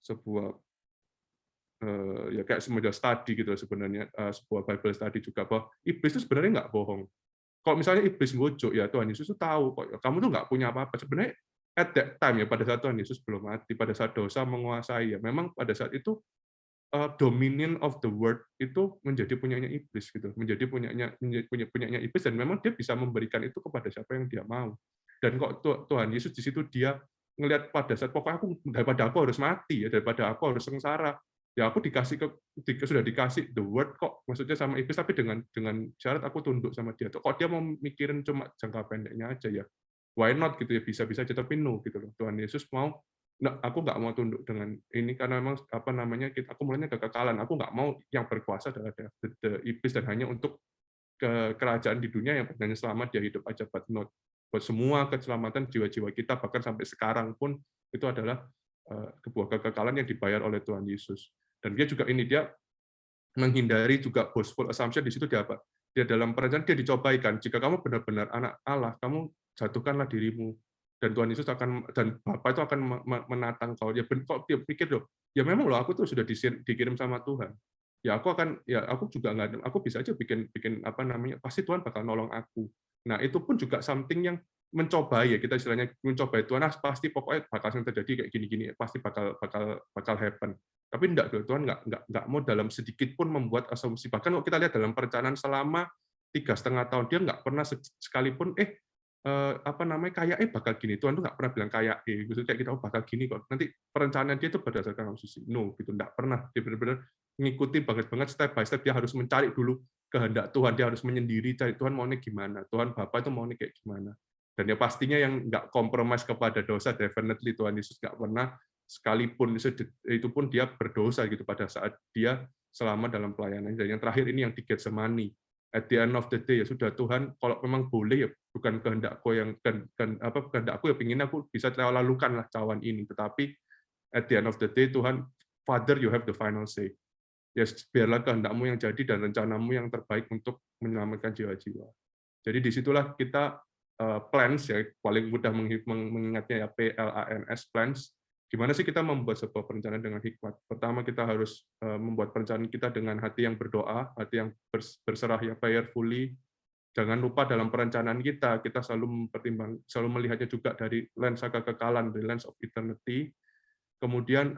sebuah ya kayak semacam study gitu sebenarnya, sebuah Bible study juga, bahwa iblis itu sebenarnya nggak bohong. Kalau misalnya iblis ngujuk, ya Tuhan Yesus itu tahu kok kamu tuh nggak punya apa-apa. Sebenarnya at that time ya, pada saat Tuhan Yesus belum mati, pada saat dosa menguasai ya, memang pada saat itu dominion of the world itu menjadi punyanya iblis gitu, menjadi punyanya iblis, dan memang dia bisa memberikan itu kepada siapa yang dia mau. Dan kok Tuhan Yesus di situ dia ngelihat pada saat pokoknya daripada aku harus mati ya, daripada aku harus sengsara, ya aku sudah dikasih the word kok, maksudnya sama iblis, tapi dengan syarat aku tunduk sama dia. Kok dia mau mikirin cuma jangka pendeknya aja ya, why not gitu ya, bisa-bisa aja, tapi no gitu loh. Tuhan Yesus mau, nah, aku nggak mau tunduk dengan ini karena memang apa namanya, aku mulainya kekekalan. Aku nggak mau yang berkuasa adalah the iblis dan hanya untuk kerajaan di dunia yang hanya selama dia hidup aja, but not buat semua keselamatan jiwa-jiwa kita, bahkan sampai sekarang pun itu adalah sebuah kekekalan yang dibayar oleh Tuhan Yesus. Dan dia juga dia menghindari juga boastful assumption. Di situ dia apa? Dia dalam perencanaan dia dicobaikan. Jika kamu benar-benar anak Allah, kamu jatuhkanlah dirimu, dan Tuhan Yesus akan, dan Bapa itu akan menatang kau. Ya kok dia pikir loh, ya memang loh aku tuh sudah dikirim sama Tuhan. Ya aku juga nggak, aku bisa aja bikin apa namanya, pasti Tuhan bakal nolong aku. Nah, itu pun juga something yang mencobai ya, kita istilahnya mencobai Tuhan, pasti pokoknya bakal terjadi kayak gini-gini, pasti bakal happen. Tapi enggak, Tuhan nggak mau dalam sedikit pun membuat asumsi. Bahkan kalau kita lihat dalam perencanaan selama 3,5 tahun, dia nggak pernah sekalipun apa namanya, kayak bakal gini. Tuhan tuh nggak pernah bilang kayak gitu, kayak kita bakal gini kok. Nanti perencanaan dia itu berdasarkan asumsi. No, gitu, nggak pernah. Dia benar-benar ngikuti banget step by step. Dia harus mencari dulu kehendak Tuhan. Dia harus menyendiri cari Tuhan maunya gimana. Tuhan Bapa itu maunya kayak gimana. Dan ya pastinya yang nggak kompromis kepada dosa, definitely Tuhan Yesus nggak pernah, sekalipun itu pun dia berdosa gitu pada saat dia selama dalam pelayanan. Dan yang terakhir ini yang di Getsemani, at the end of the day ya sudah, Tuhan kalau memang boleh ya, bukan kehendakku yang kehendakku ya, pingin aku bisa lalukan lah cawan ini, tetapi at the end of the day Tuhan, Father, you have the final say. Ya biarlah kehendakmu yang jadi dan rencanamu yang terbaik untuk menyelamatkan jiwa-jiwa. Jadi disitulah kita plans ya, paling mudah mengingatnya ya, PLANS, plans. Gimana sih kita membuat sebuah perencanaan dengan hikmat? Pertama, kita harus membuat perencanaan kita dengan hati yang berdoa, hati yang berserah, yang prayerfully. jangan lupa dalam perencanaan kita selalu selalu melihatnya juga dari lensa kekekalan, dari lens of eternity. Kemudian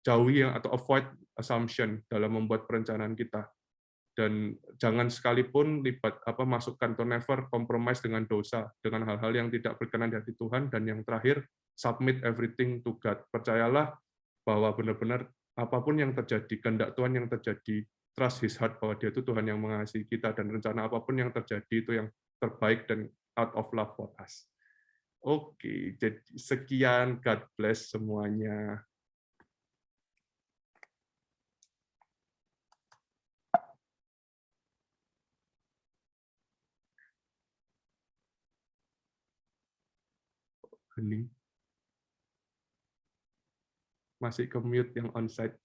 jauhi atau avoid assumption dalam membuat perencanaan kita. Dan jangan sekalipun masukkan to never compromise dengan dosa, dengan hal-hal yang tidak berkenan di hati Tuhan. Dan yang terakhir, submit everything to God. Percayalah bahwa benar-benar apapun yang terjadi, kehendak Tuhan yang terjadi, trust His heart bahwa Dia itu Tuhan yang mengasihi kita, dan rencana apapun yang terjadi itu yang terbaik dan out of love for us. Oke, jadi sekian, God bless semuanya. Hening. Masih ke mute yang onsite.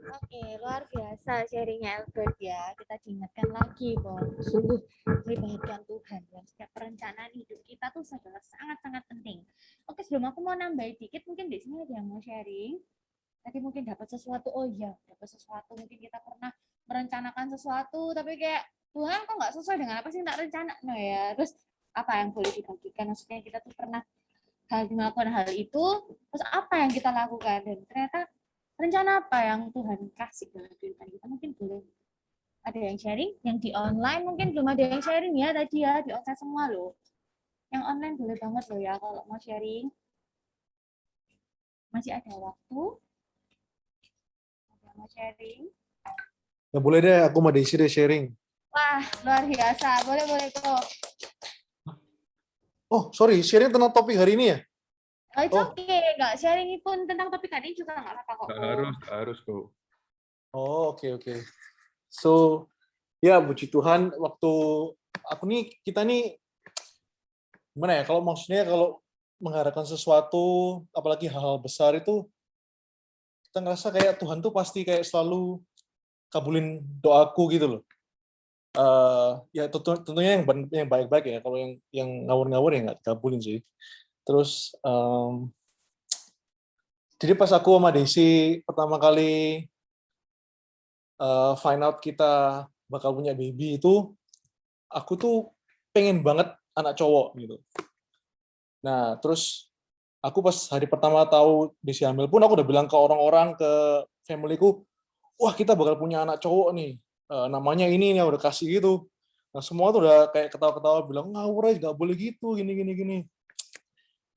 Oke, luar biasa sharingnya Albert ya. Kita diingatkan lagi bahwa sungguh melibatkan Tuhan dan setiap perencanaan hidup kita tuh adalah sangat-sangat penting. Oke, sebelum aku mau nambahin dikit, mungkin di sini ada yang mau sharing. Tadi mungkin dapat sesuatu, oh iya, dapat sesuatu. Mungkin kita pernah merencanakan sesuatu, tapi kayak Tuhan kok nggak sesuai dengan apa sih tak rencana, no ya. Terus apa yang boleh dibagikan? Maksudnya kita tuh pernah melakukan hal itu, terus apa yang kita lakukan dan ternyata rencana apa yang Tuhan kasih dalam kehidupan kita. Mungkin boleh ada yang sharing, yang di online mungkin belum ada yang sharing ya tadi ya, di online semua loh. Yang online boleh banget loh ya kalau mau sharing. Masih ada waktu. Ada yang mau sharing? Ya boleh deh, aku mau diisi deh sharing. Wah, luar biasa. Boleh kok. Oh, sorry, sharing tentang topik hari ini ya? Oh, it's okay. Nggak sharing pun tentang topik hari ini juga nggak apa-apa kok. Harus kok. Oh, oke. So, ya puji Tuhan, waktu kita nih gimana ya? Kalau maksudnya kalau mengharapkan sesuatu, apalagi hal-hal besar itu, kita ngerasa kayak Tuhan tuh pasti kayak selalu kabulin doaku gitu loh. Ya tentunya yang baik-baik ya. Kalau yang ngawur-ngawur ya nggak dikabulin sih. Terus jadi pas aku sama Desi pertama kali find out kita bakal punya baby itu, aku tuh pengen banget anak cowok gitu. Nah terus aku pas hari pertama tahu Desi hamil pun aku udah bilang ke orang-orang, ke familyku, wah kita bakal punya anak cowok nih, namanya ini ya udah kasih gitu. Nah semua tuh udah kayak ketawa-ketawa bilang ngawur aja, nggak boleh gitu, gini.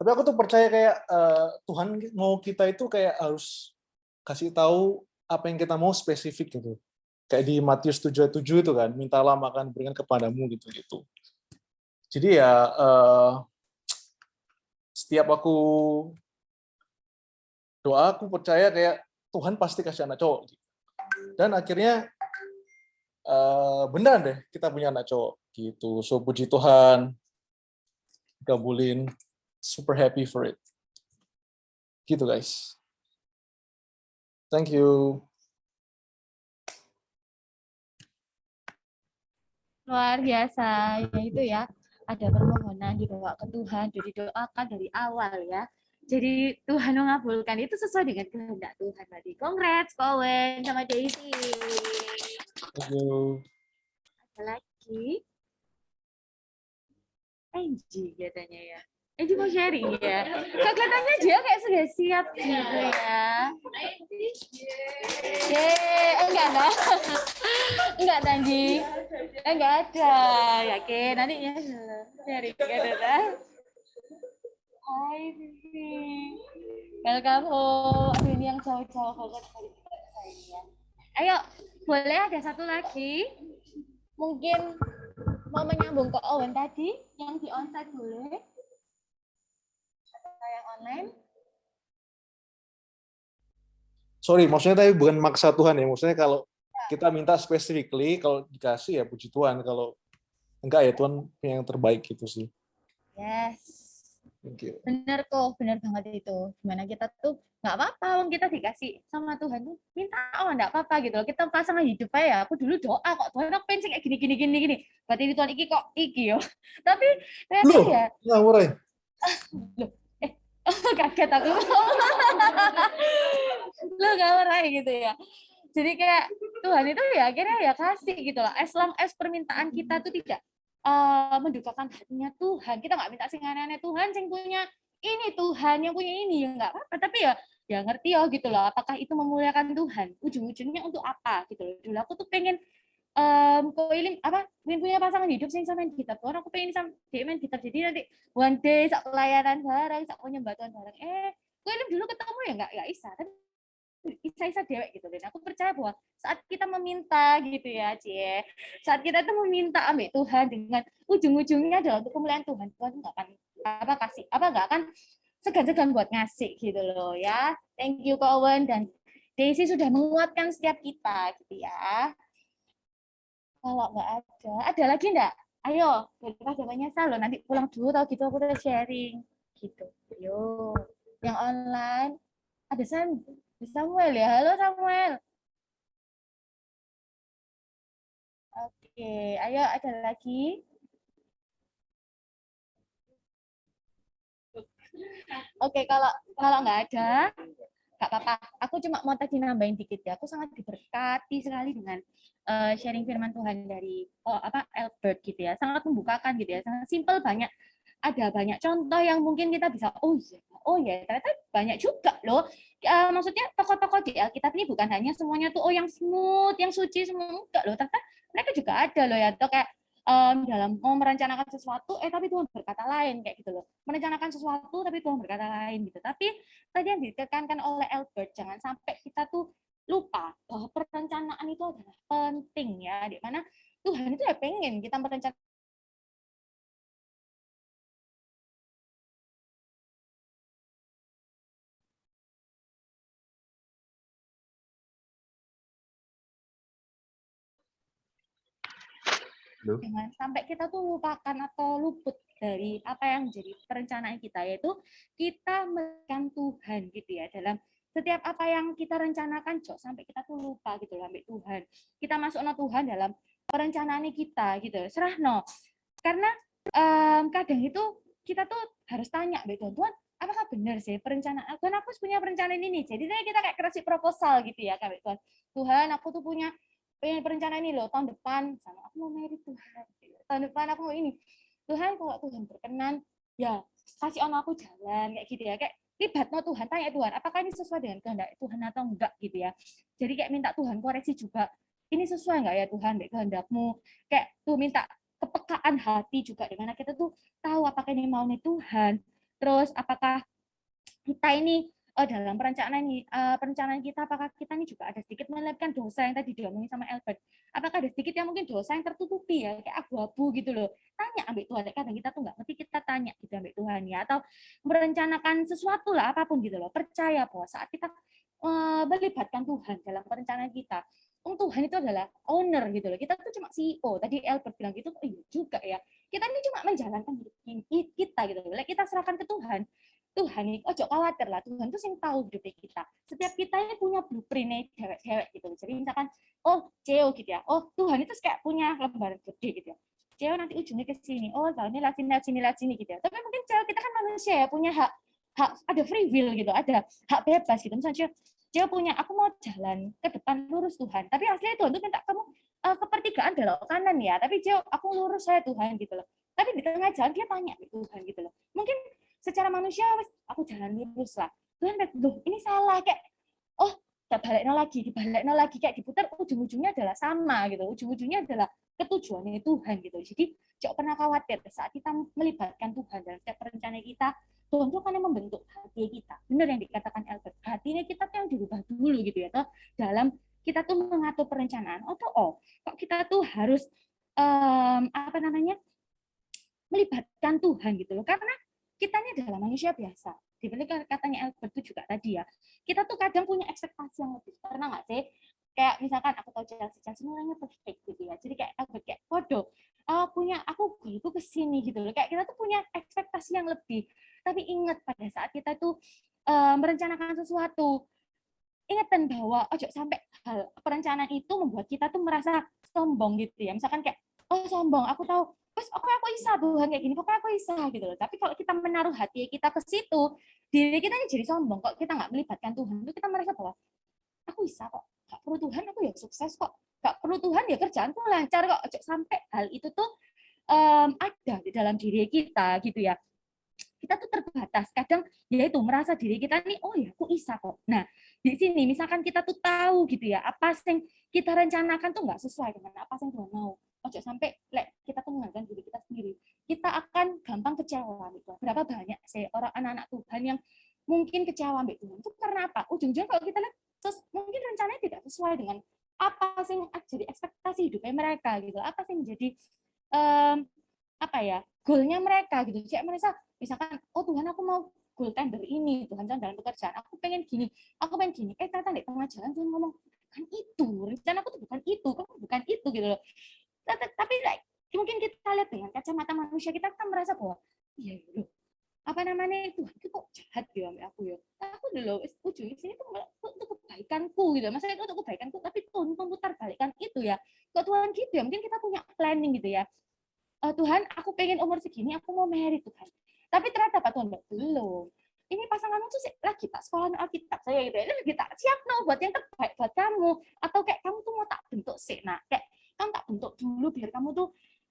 Tapi aku tuh percaya kayak Tuhan mau kita itu kayak harus kasih tahu apa yang kita mau spesifik gitu. Kayak di Matius 7:7 itu kan, mintalah maka diberikan kepadamu gitu. Jadi ya setiap aku doa, aku percaya kayak Tuhan pasti kasih anak cowok. Dan akhirnya benar deh kita punya anak cowok gitu. So puji Tuhan, kabulin. Super happy for it. Gitu guys. Thank you. Luar biasa. Ya itu ya. Ada permohonan dibawa ke Tuhan, jadi doakan dari awal ya. Jadi Tuhan mengabulkan, itu sesuai dengan kehendak Tuhan tadi. Congrats, Kowen sama Daisy. Thank you. Ada lagi? Angie katanya ya. Angie mau sharing ya. Kok kelihatannya dia kayak sudah siap gitu ya. Enggak ada. Enggak ada Angie. Enggak ada. Yakin nanti ya sharing ada. Hai Sisi. Welcome home. Aduh ini yang jauh-jauh banget dari saya. Ayo, boleh ada satu lagi? Mungkin mau menyambung ke Owen tadi, yang di onsite boleh? Atau yang online? Sorry, maksudnya tadi bukan maksa Tuhan ya. Maksudnya kalau kita minta specifically, kalau dikasih ya puji Tuhan. Kalau enggak ya Tuhan yang terbaik gitu sih. Yes. Thank you. Bener kok, bener banget itu. Gimana kita tuh nggak apa-apa, wong kita dikasih sama Tuhan tuh minta nggak apa-apa gitu loh. Kita pasangan hidup ya. Aku dulu doa kok Tuhan aku pengen kayak gini. Berarti ini Tuhan iki kok iki yo. Tapi ternyata ya. Ngawur ya. Kaget aku. Lo ngawur aja gitu ya. Jadi kayak Tuhan itu ya akhirnya ya kasih gitu loh. As long as permintaan kita tuh tidak mendukakan hatinya Tuhan. Kita nggak minta sing aneh-aneh, Tuhan sing punya ini, Tuhan yang punya ini, ya nggak apa-apa. Tapi ya ngerti ya gitu loh. Apakah itu memuliakan Tuhan? Ujung-ujungnya untuk apa gitu loh. Dulu aku tuh pengen koiling apa pengen punya pasangan hidup sing sama main gitar. Orang aku pengen sama dia main gitar. Jadi nanti one day sak pelayanan bareng, sak penyembah Tuhan bareng. Koiling dulu ketemu ya nggak Isa. Tapi Isa dewek gitu, dan aku percaya bahwa saat kita meminta gitu ya Cie, saat kita tuh meminta ambil Tuhan dengan ujung-ujungnya adalah untuk kemuliaan Tuhan, Tuhan nggak akan kasih nggak akan segan-segan buat ngasih gitu loh ya. Thank you Kak Owen dan Daisy sudah menguatkan setiap kita gitu ya. Kalau nggak ada lagi enggak? Ayo, daripada menyesal loh, nanti pulang dulu tau gitu aku udah sharing gitu. Yo, yang online ada Samuel ya, halo Samuel. Oke, ayo ada lagi. Oke, kalau nggak ada, nggak apa-apa. Aku cuma mau tadi nambahin dikit ya. Aku sangat diberkati sekali dengan sharing firman Tuhan dari Albert gitu ya. Sangat membukakan gitu ya. Sangat simpel, ada banyak contoh yang mungkin kita bisa ternyata banyak juga loh. Maksudnya tokoh-tokoh di Alkitab ini bukan hanya semuanya tuh yang smooth, yang suci semua, enggak loh. Ternyata mereka juga ada loh ya. Atau kayak dalam mau merencanakan sesuatu tapi Tuhan berkata lain kayak gitu loh. Merencanakan sesuatu tapi Tuhan berkata lain gitu. Tapi tadi yang ditekankan oleh Albert, jangan sampai kita tuh lupa bahwa perencanaan itu adalah penting ya, di mana Tuhan itu ya pengen kita merencanakan jangan sampai kita tuh lupakan atau luput dari apa yang menjadi perencanaan kita, yaitu kita menekan Tuhan gitu ya dalam setiap apa yang kita rencanakan. Sampai kita tuh lupa gitu loh ambil Tuhan, kita masuk no Tuhan dalam perencanaan kita gitu, serah no. Karena kadang itu kita tuh harus tanya ambil Tuhan, apakah benar sih perencanaan Tuhan, aku punya perencanaan ini. Jadi kita kayak kasih proposal gitu ya ke Tuhan, aku tuh punya perencanaan ini loh, tahun depan sama aku mau merit Tuhan, tahun depan aku mau ini Tuhan, kalau Tuhan berkenan ya kasih aku jalan kayak gitu ya, kayak libat no Tuhan, tanya Tuhan apakah ini sesuai dengan kehendak Tuhan atau enggak gitu ya. Jadi kayak minta Tuhan koreksi juga, ini sesuai enggak ya Tuhan dengan kehendakmu, kayak tuh minta kepekaan hati juga, dimana kita tuh tahu apakah ini mau nih Tuhan, terus apakah kita ini dalam perencanaan kita, apakah kita ini juga ada sedikit melewatkan dosa yang tadi diomongin sama Albert. Apakah ada sedikit yang mungkin dosa yang tertutupi ya, kayak abu-abu gitu loh. Tanya ambil Tuhan, kadang kita tuh nggak ngerti, kita tanya gitu ambil Tuhan ya. Atau merencanakan sesuatu lah, apapun gitu loh. Percaya bahwa saat kita melibatkan Tuhan dalam perencanaan kita, Tuhan itu adalah owner gitu loh. Kita tuh cuma CEO. Tadi Albert bilang gitu, iya juga ya. Kita ini cuma menjalankan hidup kita gitu loh. Kita serahkan ke Tuhan. Tuhan ini, ojo khawatir lah, Tuhan itu yang tahu hidup kita. Setiap kita ini punya blueprint cewek-cewek gitu. Jadi misalkan, Ceo gitu ya, Tuhan itu kayak punya lembaran gede gitu ya. Ceo nanti ujungnya ke sini, tahun ini lihat sini gitu ya. Tapi mungkin cewek kita kan manusia ya, punya hak ada free will gitu, ada hak bebas gitu. Misalnya Ceo punya, aku mau jalan ke depan lurus Tuhan. Tapi aslinya Tuhan itu minta kamu ke pertigaan belok kanan ya. Tapi Ceo, aku lurus saya Tuhan gitu loh. Tapi di tengah jalan dia tanya ke Tuhan gitu loh. Mungkin secara manusia aku jalan lurus lah, Tuhan loh ini salah, kayak dibalik lagi kayak diputar, ujung-ujungnya adalah sama gitu, ujung-ujungnya adalah ketujuannya Tuhan gitu. Jadi jangan pernah khawatir saat kita melibatkan Tuhan dalam setiap perencanaan kita. Tuhan itu akan membentuk hati kita, benar yang dikatakan Albert, hatinya kita tuh yang dirubah dulu gitu ya, toh dalam kita tuh mengatur perencanaan. Kok kita tuh harus melibatkan Tuhan gitu loh, karena kita ini adalah manusia biasa. Dibanding katanya Albert itu juga tadi ya, kita tuh kadang punya ekspektasi yang lebih. Pernah nggak sih? Kayak misalkan aku tahu Chelsea nilainya perfect gitu ya. Jadi kayak Albert kayak, aku gitu ke sini gitu loh. Kayak kita tuh punya ekspektasi yang lebih. Tapi ingat pada saat kita tuh merencanakan sesuatu, ingatan bahwa ojo sampai hal perencanaan itu membuat kita tuh merasa sombong gitu ya. Misalkan kayak, sombong, aku tahu pokoknya aku bisa Tuhan kayak gini, pokoknya aku bisa gitu loh. Tapi kalau kita menaruh hati kita ke situ, diri kita jadi sombong. Kok kita nggak melibatkan Tuhan, itu kita merasa bahwa aku bisa kok, gak perlu Tuhan aku ya sukses kok, gak perlu Tuhan ya kerjaanku lancar kok. Ojo sampai hal itu tuh ada di dalam diri kita gitu ya. Kita tuh terbatas, kadang yaitu merasa diri kita nih, oh ya aku bisa kok. Nah di sini misalkan kita tuh tahu gitu ya, apa yang kita rencanakan tuh nggak sesuai dengan apa yang Tuhan mau. Ojo sampai kita tuh mengandalkan diri kita sendiri, kita akan gampang kecewa gitu. Berapa banyak sih orang anak-anak Tuhan yang mungkin kecewa mbak Tuhan itu karena apa? Ujung-ujungnya kalau kita lihat mungkin rencananya tidak sesuai dengan apa sih jadi ekspektasi hidupnya mereka gitu, apa sih menjadi apa ya goalnya mereka gitu. Cek merasa misalkan, oh Tuhan aku mau goal tender ini, Tuhan dalam pekerjaan aku pengen gini, ternyata di tengah jalan Tuhan ngomong bukan itu, rencana aku tuh bukan itu, kamu bukan itu gitu loh. Tapi mungkin kita lihat dengan kacamata manusia, kita kan merasa bahwa iya loh, apa namanya Tuhan itu kok jahat ya sama aku ya, aku dulu ujungnya sini tuh untuk kebaikanku gitu, maksudnya itu untuk kebaikanku, tapi Tuhan memutar balikan itu ya, kok Tuhan gitu ya, mungkin kita punya planning gitu ya, Tuhan aku pengen umur segini aku mau married Tuhan, tapi ternyata Pak Tuhan belum, ini pasanganmu tuh lagi tak sekolah Alkitab saya gitu ya, ini lagi tak siap buat yang terbaik buat kamu, atau kayak kamu tuh mau tak bentuk sih, nah kayak kamu tak bentuk dulu biar kamu tuh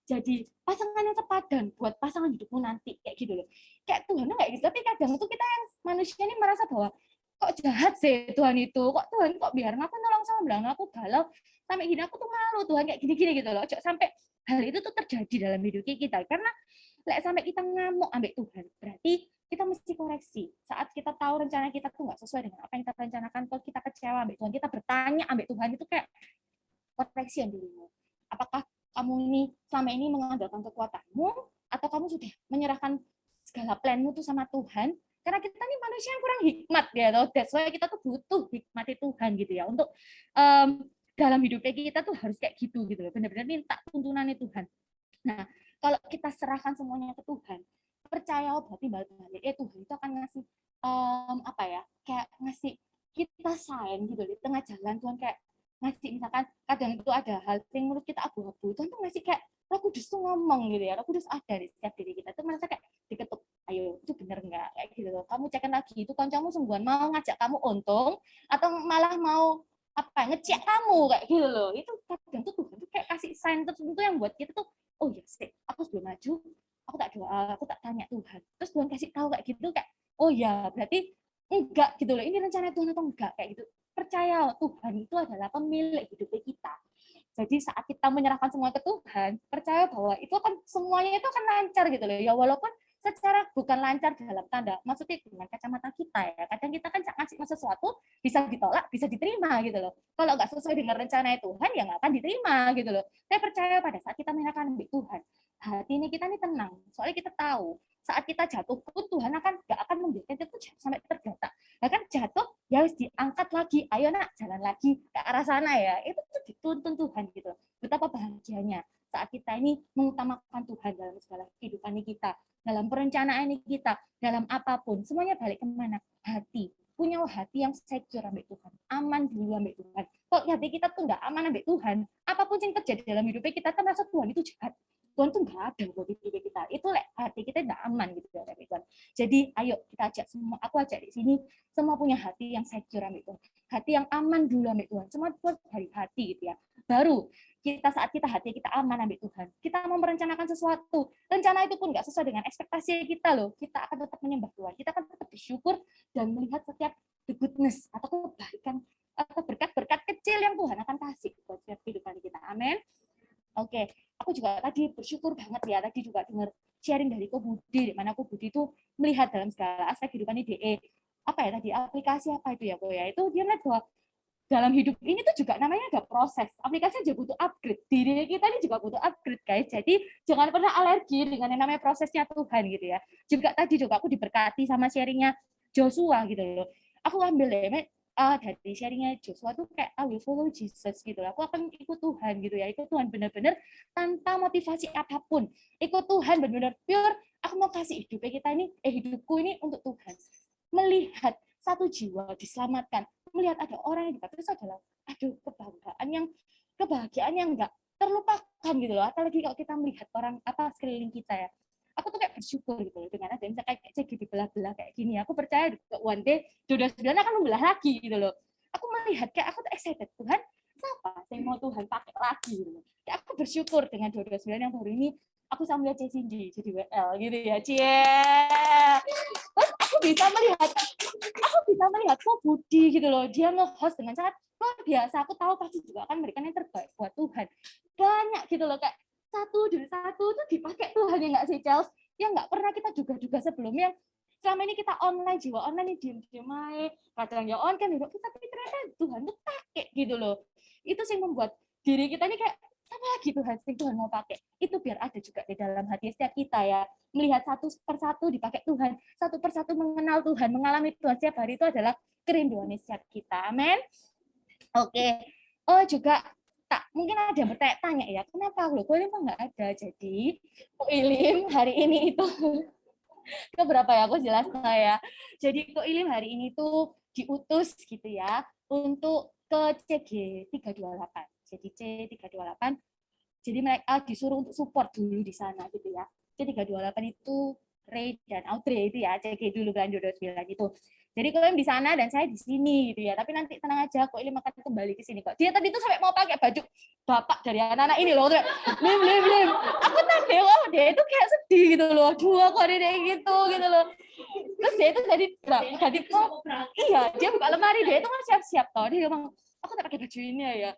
jadi pasangan yang sepadan buat pasangan hidupmu nanti kayak gitu loh. Kayak Tuhan tuh kayak gitu, tapi kadang tuh kita yang manusia ini merasa bahwa kok jahat sih Tuhan itu, kok Tuhan kok biar aku nolong sama bilang aku galau sampai gini, aku tuh malu Tuhan kayak gini-gini gitu loh. Sampai hal itu tuh terjadi dalam hidup kita, karena sampai kita ngamuk ambek Tuhan, berarti kita mesti koreksi. Saat kita tahu rencana kita tuh nggak sesuai dengan apa yang kita rencanakan, kalau kita kecewa ambek Tuhan, kita bertanya ambek Tuhan, itu kayak koreksi yang dirimu. Apakah kamu ini selama ini mengandalkan kekuatanmu, atau kamu sudah menyerahkan segala planmu tuh sama Tuhan? Karena kita ini manusia yang kurang hikmat ya, that's why kita tuh butuh hikmati Tuhan gitu ya, untuk dalam hidupnya kita tuh harus kayak gitu gitu loh, benar-benar minta tuntunannya Tuhan. Nah kalau kita serahkan semuanya ke Tuhan, percaya berarti balik Tuhan itu akan ngasih apa ya, kayak ngasih kita sign gitu di tengah jalan. Tuhan kayak ngasih, misalkan kadang itu ada hal yang menurut kita abu-abu, Tuhan tuh ngasih kayak Roh Kudus tuh ngomong gitu ya, Roh Kudus ada di setiap diri kita tuh, merasa kayak diketuk, ayo itu bener nggak kayak gitu loh, kamu cekin lagi itu kancamu sungguhan mau ngajak kamu untung atau malah mau apa ngecek kamu kayak gitu loh. Itu kadang tuh Tuhan tuh kayak kasih sign tertentu yang buat kita tuh, oh ya sih aku sebelum maju aku tak doa, aku tak tanya Tuhan, terus Tuhan kasih tahu kayak gitu, kayak oh ya berarti enggak gitu loh, ini rencana Tuhan atau enggak kayak gitu. Percaya Tuhan itu adalah pemilik hidup kita. Jadi saat kita menyerahkan semua ke Tuhan, percaya bahwa itu akan semuanya itu akan lancar gitu loh ya, walaupun secara bukan lancar dalam tanda maksudnya dengan kacamata kita ya, kadang kita kan ngasih sesuatu bisa ditolak bisa diterima gitu loh, kalau nggak sesuai dengan rencana Tuhan ya nggak akan diterima gitu loh. Saya percaya pada saat kita menyerahkan ke Tuhan, hati ini kita ini tenang, soalnya kita tahu saat kita jatuh pun Tuhan nggak akan membiarkan kita sampai tergeletak, bahkan jatuh ya harus diangkat lagi, ayo nak jalan lagi ke arah sana ya, itu tuh dituntun Tuhan gitu. Betapa bahagianya saat kita ini mengutamakan Tuhan dalam segala kehidupan kita, dalam perencanaan kita, dalam apapun, semuanya balik kemana? Hati. Punya hati yang secure ambek Tuhan, aman dulu ambek Tuhan. Kalau hati kita tuh nggak aman ambek Tuhan, apapun yang terjadi dalam hidup kita merasa Tuhan itu jahat, Tuhan tuh nggak ada buat hidup kita, itu hati kita nggak aman gitu ya Tuhan. Jadi ayo kita ajak semua, aku ajak di sini semua punya hati yang secure ambek Tuhan, hati yang aman dulu ambek Tuhan, semua dari hati gitu ya. Baru kita saat kita hati kita aman ambek Tuhan, kita mau merencanakan sesuatu, rencana itu pun nggak sesuai dengan ekspektasi kita loh, kita akan tetap menyembah Tuhan, kita akan tetap bersyukur dan melihat setiap the goodness atau kebaikan atau berkat-berkat kecil yang Tuhan akan kasih buat setiap kehidupan kita. Amin. Oke, aku juga tadi bersyukur banget ya, tadi juga dengar sharing dari Ko Budi, di mana Ko Budi itu melihat dalam segala aspek kehidupan IDE, apa ya tadi, aplikasi apa itu ya Ko ya, itu dia melihat bahwa dalam hidup ini tuh juga namanya ada proses, aplikasi juga butuh upgrade, diri kita ini juga butuh upgrade guys, jadi jangan pernah alergi dengan yang namanya prosesnya Tuhan gitu ya. Juga tadi juga aku diberkati sama sharingnya Joshua gitu loh, aku ambil dari sharingnya Joshua tuh kayak I will follow Jesus gitu loh, aku akan ikut Tuhan gitu ya, ikut Tuhan benar-benar tanpa motivasi apapun, ikut Tuhan benar-benar pure, aku mau kasih hidupnya kita ini, hidupku ini untuk Tuhan, melihat satu jiwa diselamatkan, melihat ada orang yang dikatakan itu adalah aduh kebahagiaan yang enggak terlupakan gitu loh. Apalagi kalau kita melihat orang apa sekeliling kita ya, aku tuh kayak bersyukur gitu loh dengan ada misalnya kayak CG dibelah-belah kayak gini. Aku percaya one day 2029 akan membelah lagi gitu loh. aku melihat kayak aku tuh excited, Tuhan, siapa yang mau Tuhan pakai lagi gitu. Kayak aku bersyukur dengan 229 yang baru ini aku sama melihat Cindy jadi WL gitu ya. Terus aku bisa melihat kok Budi gitu loh, dia nge-host dengan sangat luar biasa. Aku tahu pasti juga akan memberikan yang terbaik buat Tuhan. Banyak gitu loh, kayak satu demi satu tuh dipakai Tuhan, ya nggak sih, Charles? Yang nggak pernah kita juga sebelumnya. Selama ini kita online, jiwa online ini diem-diem aja, kadang ya on kan, tapi ternyata Tuhan tuh pakai gitu loh. Itu sih membuat diri kita ini kayak, sama lagi Tuhan mau pakai. Itu biar ada juga di dalam hati setiap kita ya. Melihat satu persatu dipakai Tuhan, satu persatu mengenal Tuhan, mengalami Tuhan setiap hari, itu adalah kerinduan setiap kita. Amin. Oke. Oh juga, mungkin ada yang bertanya-tanya ya, kenapa loh Ko Ilim kok nggak ada? Jadi Ko Ilim hari ini itu keberapa ya, aku jelas ya. Jadi Ko Ilim hari ini tuh diutus gitu ya untuk ke CG 328. Jadi C328. Jadi mereka disuruh untuk support dulu di sana gitu ya. C328 itu Ray dan Audrey itu ya, CG dulu kan 229 itu. Jadi Ko Ilim di sana dan saya di sini gitu ya. Tapi nanti tenang aja, Ko Ilim akan kembali ke sini kok. Dia tadi tuh sampai mau pakai baju bapak dari anak-anak ini loh. Lim. Aku tadi dia itu kayak sedih gitu loh. Aduh, aku ada kayak gitu loh. Terus dia itu tadi iya, dia buka lemari, dia itu kan siap-siap toh. Dia ngomong, aku tak pakai baju ini ya.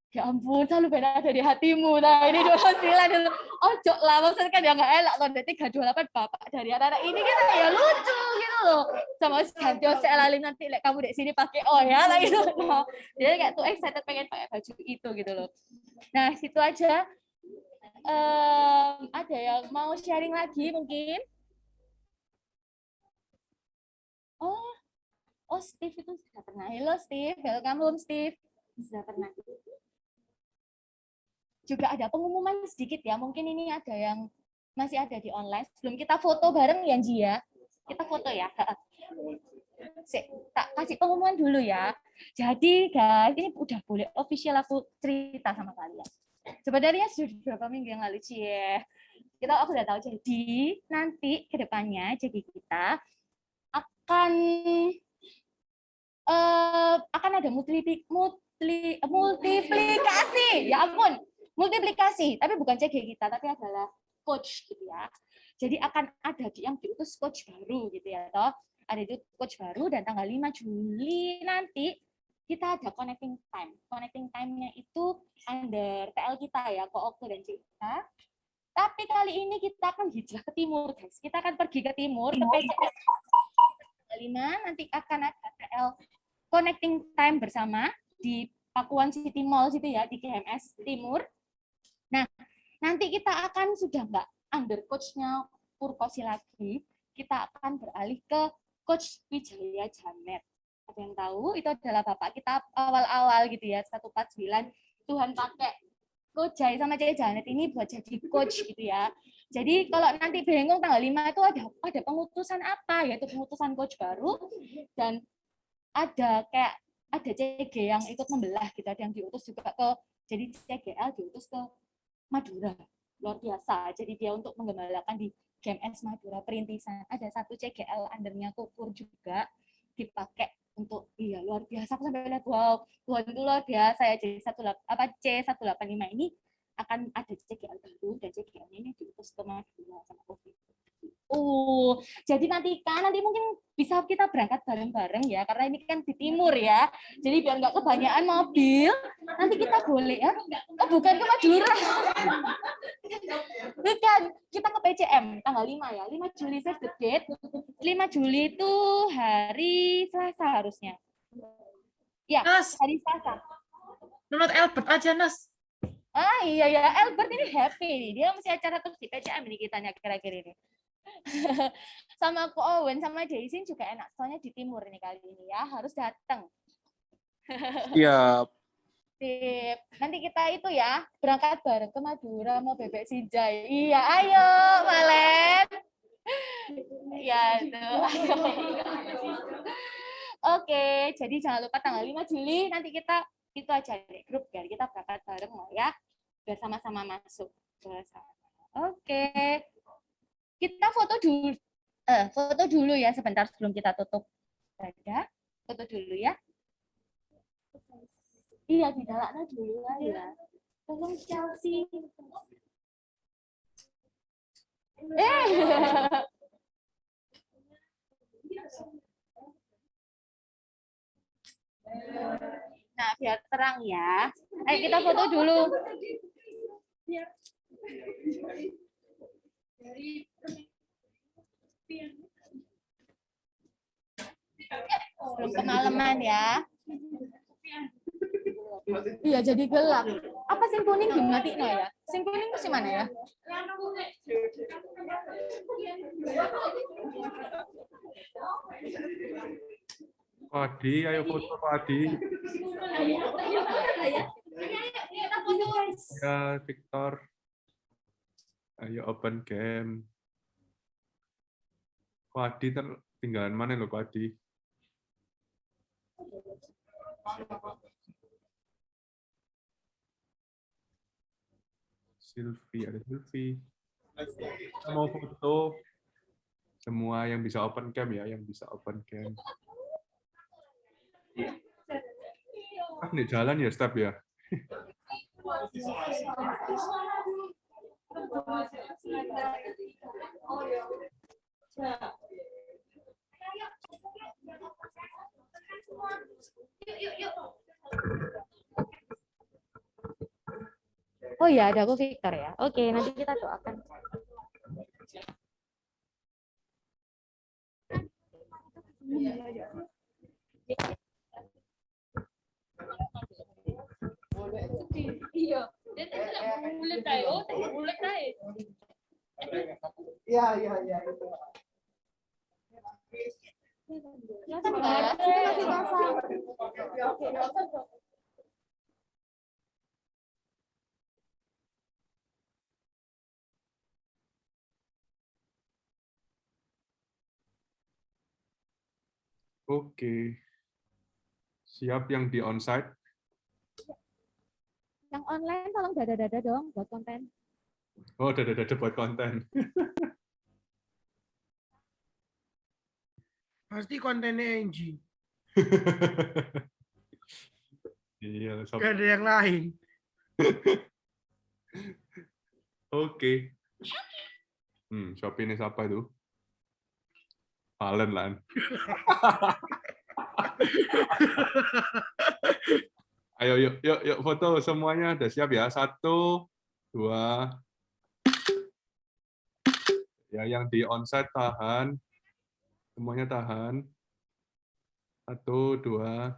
Ya ampun, selalu benar ada di hatimu. Nah, ini 229 dulu. Ojo lah, maksudnya kan ya nggak elak loh. Nanti 328 bapak dari anak-anak ini kan ya lucu gitu loh. Sama ganti saya lalim nanti kamu di sini pakai ya lah gitu. Nah, dia kayak tuh excited pengen pakai baju itu gitu loh. Nah, situ aja. Ada yang mau sharing lagi mungkin? Oh, Steve itu sudah pernah. Hello Steve, welcome home Steve. Sudah pernah. Juga ada pengumuman sedikit ya, mungkin ini ada yang masih ada di online. Sebelum kita foto bareng ya, Ji ya. Kita foto ya. Tak kasih pengumuman dulu ya. Jadi guys, ini udah boleh official aku cerita sama kalian. Sebenarnya sudah beberapa minggu yang lalu, Cie. Aku udah tahu, jadi nanti ke depannya jadi kita akan ada multiplikasi. Ya ampun, multiplikasi, tapi bukan CG kita, tapi adalah coach gitu ya. Jadi akan ada yang diutus coach baru gitu ya, toh. Ada itu coach baru dan tanggal 5 Juli nanti kita ada connecting time. Connecting time-nya itu under TL kita ya, Ko-Oko dan Cika. Tapi kali ini kita akan hijrah ke timur, guys. Kita akan pergi ke timur, ke PCS. Tanggal 5 nanti akan ada TL connecting time bersama di Pakuan City Mall situ ya, di GMS Timur. Nah, nanti kita akan sudah nggak under coach-nya Purkosi lagi, kita akan beralih ke Coach Wijaya Janet. Ada yang tahu? Itu adalah bapak kita awal-awal gitu ya, 149. Tuhan pakai Coach Jai sama Jai Janet ini buat jadi coach gitu ya. Jadi kalau nanti bingung tanggal 5 itu ada pengutusan apa, yaitu pengutusan coach baru, dan ada CG yang ikut membelah gitu, ada yang diutus juga jadi CGL diutus ke Madura, luar biasa. Jadi dia untuk menggembalakan di GMS Madura Perintisan. Ada satu CGL undernya Kukur juga dipakai untuk, iya luar biasa. Aku sampai lihat, wow, Tuhan itu luar biasa ya. Jadi C185 ini akan ada CGL baru, dan CGL ini diutus ke Madura sama COVID. Jadi nanti mungkin bisa kita berangkat bareng-bareng ya, karena ini kan di timur ya. Jadi biar nggak kebanyakan mobil, nanti kita boleh ya. Oh bukan ke Madura. Bukan, kita ke PCM tanggal 5 ya. 5 Juli save the date. 5 Juli itu hari Selasa harusnya. Ya, hari Selasa. Menurut Albert aja, Nas. Iya ya, Albert ini happy nih. Dia masih acara terus di PCM ini kitanya kira-kira ini. Sama Ko Owen sama Jaisin juga enak, soalnya di timur ini kali ini ya, harus datang. Siap. Sip. Nanti kita itu ya berangkat bareng ke Madura mau bebek sinjai. Iya, ayo Valen. Ya tuh. Ayo. Oke, jadi jangan lupa tanggal 5 Juli nanti kita itu aja deh grup biar kita berangkat bareng ya, biar sama-sama masuk bersama. Oke. Kita foto dulu ya sebentar sebelum kita tutup. Foto dulu ya. Iya, di dalamnya dulu ya. Tolong Chelsea. Nah, biar terang ya. Ayo kita foto dulu. Belum kemalaman ya. Iya, jadi gelap. Apa sing kuning dimatiin ya? Sing kuning itu mana ya? Padi, ayo foto Padi. Ya, Victor. Ayo open game. Padi tertinggalan mana lo Padi? Silvi, ada Silvi. Kita mau foto semua yang bisa open cam ya, yang bisa open cam. Ah, nih jalan ya, step ya. Oh iya, ada aku Victor ya. Oke, nanti kita doakan. Iya, dia tidak bulat tayo, bulat tayo. Iya. Kelihatan nggak ya? Situ masih basah. Oke. Siap yang di onsite? Yang online tolong dada-dada dong buat konten. Oh, ada buat konten. Pasti kontennya Angie. Iya, sob. Gak ada yang lain. Oke. Shopee ini siapa itu? Valen lah. Ayo, yuk foto semuanya. Udah siap ya? 1, 2. Ya, yang di onsite tahan. Semuanya tahan. 1, 2.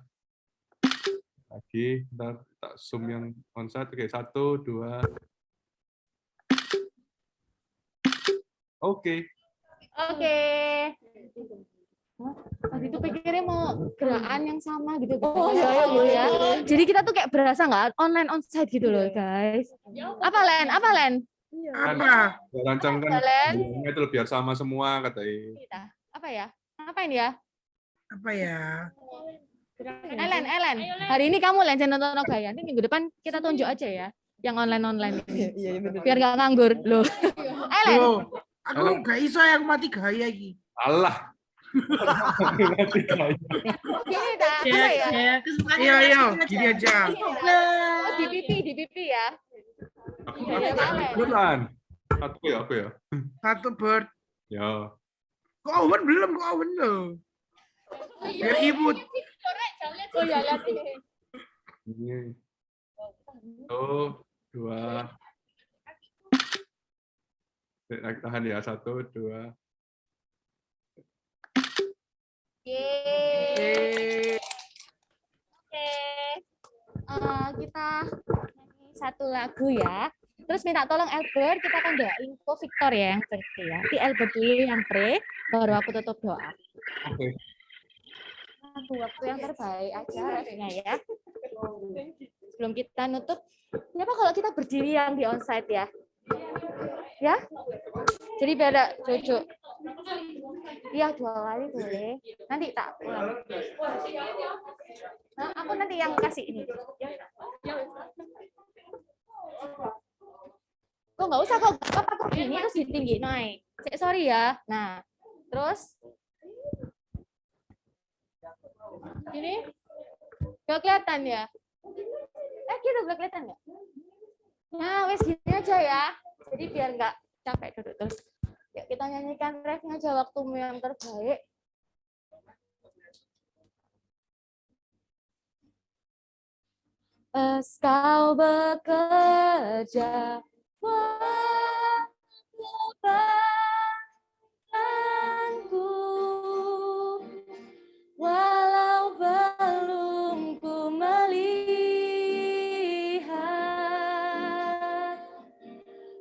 Lagi, ntar tak zoom yang onsite. Oke, 1, 2. Oke. Oke. Tadi tuh pikirnya mau gerakan yang sama gitu. Oh ya. Jadi kita tuh kayak berasa nggak online onsite gitu loh guys. Apa Len? Apa? Rancangkan Valen. videonya itu biar sama semua katanya. Kita. Apa ya? Ngapain ya? Apa ya? Ellen. Hari ini kamu Len channel nonton gaya. Ini minggu depan kita tunjuk aja ya. Yang online ini. Iya benar. Biar nggak nganggur loh. Ellen. Oh, aku gak iso yang mati gaya iki. Allah. Gini dah. Apa ya? Iya, gini aja. Oh, di pipi ya. Aku bulan. Aku ya. Satu bird. Ya. Kok Owen belum? Kok Owen loh? Biar ibu. Oh ya lihat ini. Ini. 1, 2. Tahan ya, 1, 2. Yeay. Oke. Kita nyanyi satu lagu ya. Terus minta tolong Albert, kita akan doain ke Victor ya yang pre ya. Di Albert dulu yang pre, baru aku tutup doa. Oke. Waktu yang terbaik aja rasanya ya. Sebelum kita nutup, kenapa kalau kita berdiri yang di onsite ya? Ya? Jadi biar ada cucu. Iya 2 kali boleh. Nanti tak ulang. Nah, aku nanti yang kasih ini. Kok nggak usah kok apa kok gini terus ditinggi naik. Sorry ya. Nah, terus ini Gak kelihatan ya? Gitu gak kelihatan ya? Nah, wes gini aja ya. Jadi biar nggak capek duduk terus. Yuk kita nyanyikan refnya aja waktumu yang terbaik. Kau bekerja buat kebaikanku, walau belum ku melihat,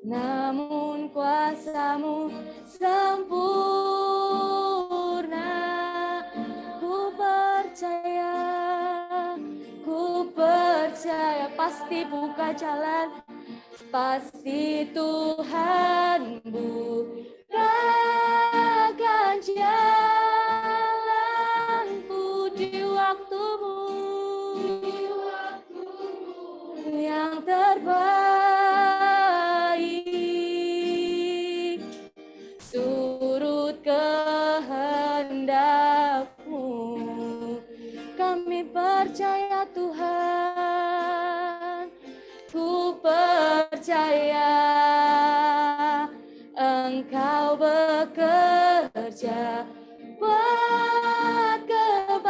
namun kuasamu sempurna. Ku percaya pasti buka jalan, pasti Tuhan bukakan jalanku di waktumu yang terbaik, turut kehendak-Mu. Kami percaya Tuhan, ku percaya Engkau bekerja buat kebaikanku.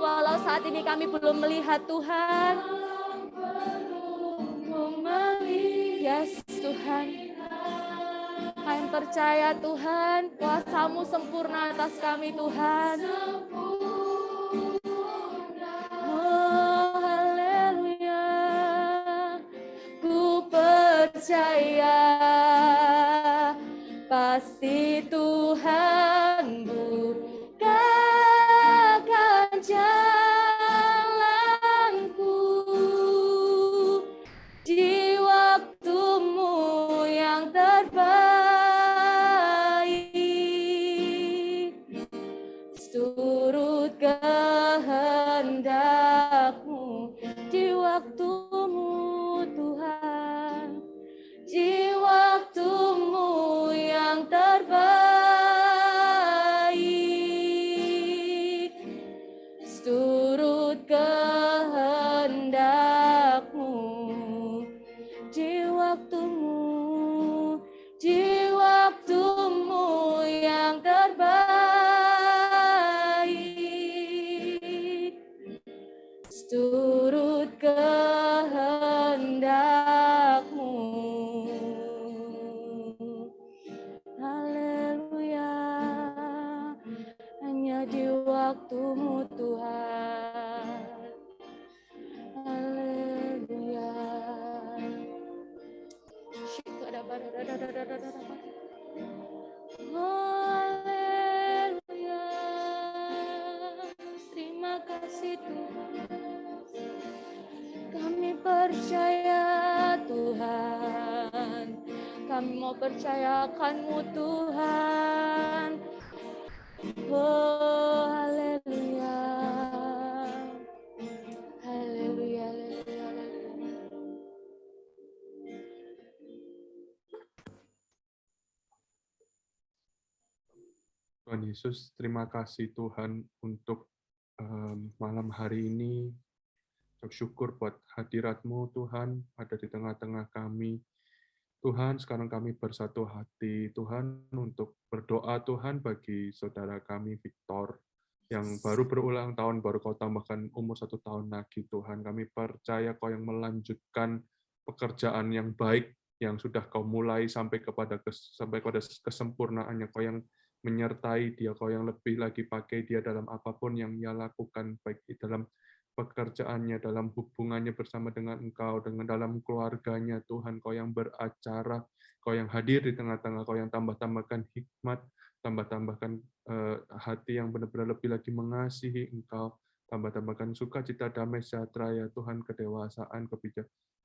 Walau saat ini kami belum melihat Tuhan, yes Tuhan, kami percaya Tuhan, kuasa-Mu sempurna atas kami Tuhan. Oh, haleluya. Ku percaya pasti Tuhan bukakan jalanku di waktumu yang terbaik, turut kehendak-Mu di waktumu Tuhan, di waktumu yang terbaik, turut kehendak-Mu di waktumu yang terbaik, turut kehendak-Mu. Haleluya, hanya di waktumu Tuhan. Haleluya. Haleluya. Terima kasih Tuhan. Kami percaya Tuhan. Kami mau percayakan-Mu Tuhan. Oh, haleluya. Haleluya, haleluya, haleluya. Tuhan Yesus, terima kasih Tuhan untuk malam hari ini. Syukur buat hadirat-Mu Tuhan ada di tengah-tengah kami. Tuhan, sekarang kami bersatu hati Tuhan untuk berdoa Tuhan bagi saudara kami Victor yang baru berulang tahun, baru Kau tambahkan umur 1 tahun lagi Tuhan. Kami percaya Kau yang melanjutkan pekerjaan yang baik yang sudah Kau mulai sampai kepada kesempurnaannya. Kau yang menyertai dia, Kau yang lebih lagi pakai dia dalam apapun yang ia lakukan, baik di dalam pekerjaannya, dalam hubungannya bersama dengan Engkau, dengan dalam keluarganya, Tuhan, Kau yang beracara, Kau yang hadir di tengah-tengah, Kau yang tambah-tambahkan hikmat, tambah-tambahkan hati yang benar-benar lebih lagi mengasihi Engkau, tambah-tambahkan sukacita, damai sejahtera, ya Tuhan, kedewasaan,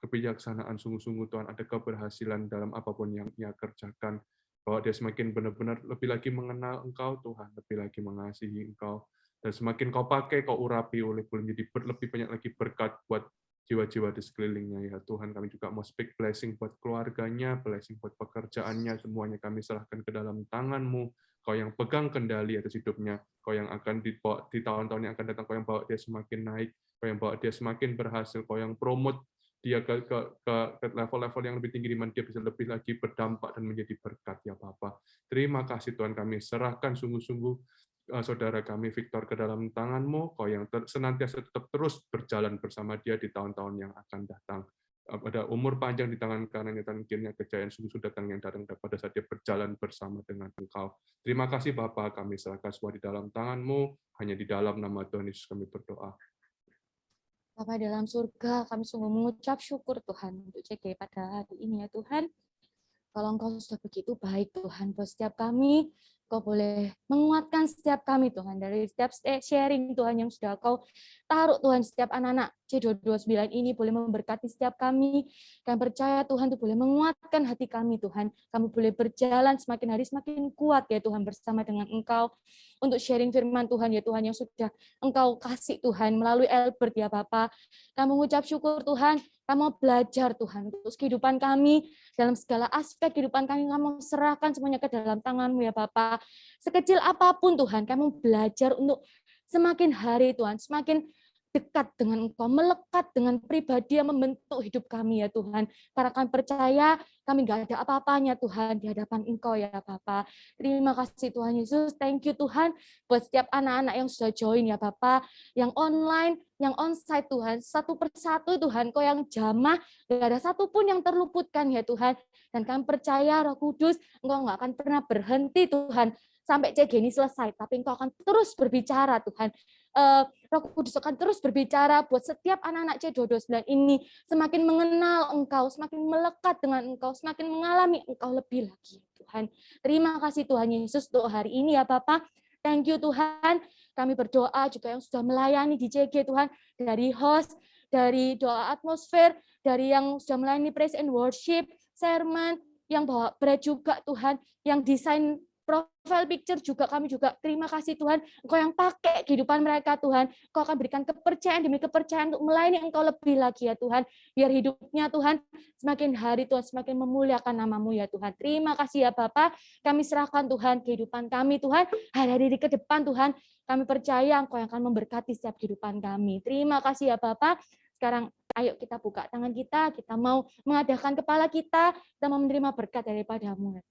kebijaksanaan, sungguh-sungguh Tuhan, ada keberhasilan dalam apapun yang ia kerjakan, bahwa dia semakin benar-benar lebih lagi mengenal Engkau, Tuhan, lebih lagi mengasihi Engkau, dan semakin Kau pakai, Kau urapi oleh menjadi lebih banyak lagi berkat buat jiwa-jiwa di sekelilingnya. Ya Tuhan, kami juga mau speak blessing buat keluarganya, blessing buat pekerjaannya, semuanya kami serahkan ke dalam tangan-Mu. Kau yang pegang kendali atas hidupnya, Kau yang akan dibawa di tahun-tahun yang akan datang, Kau yang bawa dia semakin naik, Kau yang bawa dia semakin berhasil, Kau yang promote dia ke level-level yang lebih tinggi di mana dia bisa lebih lagi berdampak dan menjadi berkat ya Bapa. Terima kasih Tuhan, kami serahkan sungguh-sungguh saudara kami Victor ke dalam tangan-Mu, Kau yang senantiasa tetap terus berjalan bersama dia di tahun-tahun yang akan datang. Pada umur panjang di tangan kanannya dan kirinya, kejayaan sungguh datang yang datang pada saat dia berjalan bersama dengan Engkau. Terima kasih Bapa, kami serahkan semua di dalam tangan-Mu, hanya di dalam nama Tuhan Yesus kami berdoa. Bapa dalam surga, kami sungguh mengucap syukur Tuhan untuk CG pada hari ini ya Tuhan. Kalau Engkau sudah begitu baik Tuhan buat setiap kami, Kau boleh menguatkan setiap kami Tuhan, dari setiap sharing Tuhan yang sudah Kau taruh Tuhan, setiap anak-anak C229 ini boleh memberkati setiap kami. Kami percaya Tuhan itu boleh menguatkan hati kami Tuhan. Kami boleh berjalan semakin hari semakin kuat ya Tuhan bersama dengan Engkau. Untuk sharing firman Tuhan ya Tuhan yang sudah Engkau kasih Tuhan melalui Albert ya Bapa. Kami mengucap syukur Tuhan, kami mau belajar Tuhan untuk kehidupan kami, dalam segala aspek kehidupan kami, kami mau serahkan semuanya ke dalam tangan-Mu ya Bapa. Sekecil apapun Tuhan, kami belajar untuk semakin hari Tuhan, semakin dekat dengan Engkau, melekat dengan pribadi yang membentuk hidup kami ya Tuhan. Karena kami percaya kami nggak ada apa-apanya Tuhan di hadapan Engkau ya Bapa. Terima kasih Tuhan Yesus, thank you Tuhan buat setiap anak-anak yang sudah join ya Bapa, yang online, yang onsite Tuhan, satu persatu Tuhan, Kau yang jamah, nggak ada satupun yang terluputkan ya Tuhan. Dan kami percaya Roh Kudus, Engkau nggak akan pernah berhenti Tuhan, sampai CG ini selesai, tapi Engkau akan terus berbicara Tuhan. Roh Kudus akan terus berbicara buat setiap anak-anak C229 ini, semakin mengenal Engkau, semakin melekat dengan Engkau, semakin mengalami Engkau lebih lagi Tuhan. Terima kasih Tuhan Yesus untuk hari ini ya Bapa. Thank you Tuhan. Kami berdoa juga yang sudah melayani di CG Tuhan, dari host, dari doa atmosfer, dari yang sudah melayani praise and worship, sermon, yang bawa bread juga Tuhan, yang desain profile picture juga, kami juga terima kasih Tuhan, Engkau yang pakai kehidupan mereka Tuhan, Engkau akan berikan kepercayaan demi kepercayaan untuk melayani Engkau lebih lagi ya Tuhan, biar hidupnya Tuhan semakin hari Tuhan semakin memuliakan nama-Mu ya Tuhan. Terima kasih ya Bapa, kami serahkan Tuhan kehidupan kami Tuhan, hari-hari ke depan Tuhan, kami percaya Engkau yang akan memberkati setiap kehidupan kami. Terima kasih ya Bapa. Sekarang ayo kita buka tangan kita mau mengadakan kepala kita mau menerima berkat daripada-Mu.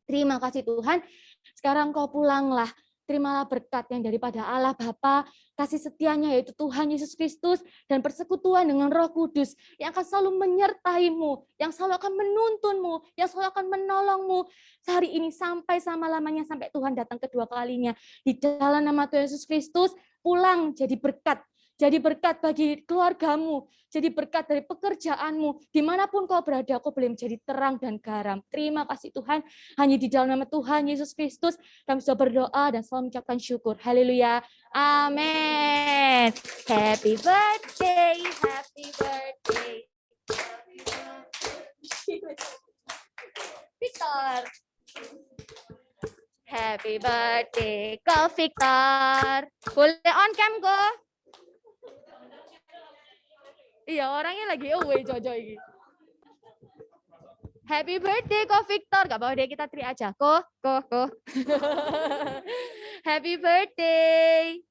Terima kasih Tuhan, sekarang Kau pulanglah, terimalah berkat yang daripada Allah Bapa, kasih setianya yaitu Tuhan Yesus Kristus, dan persekutuan dengan Roh Kudus, yang akan selalu menyertai-Mu, yang selalu akan menuntun-Mu, yang selalu akan menolong-Mu, sehari ini sampai selama-lamanya, sampai Tuhan datang kedua kalinya. Di dalam nama Tuhan Yesus Kristus, pulang jadi berkat. Jadi berkat bagi keluargamu, jadi berkat dari pekerjaanmu, dimanapun kau berada, kau boleh menjadi terang dan garam. Terima kasih Tuhan, hanya di dalam nama Tuhan Yesus Kristus, kami sudah berdoa dan selalu mengucapkan syukur. Haleluya, amin. Happy birthday, happy birthday. Victor. Happy birthday, Ko Victor. Boleh on cam, Ko? Iya, orangnya lagi away Jojo ini. Happy birthday Ko Victor. Gak apa-apa deh, kita teriak aja. Ko. Happy birthday.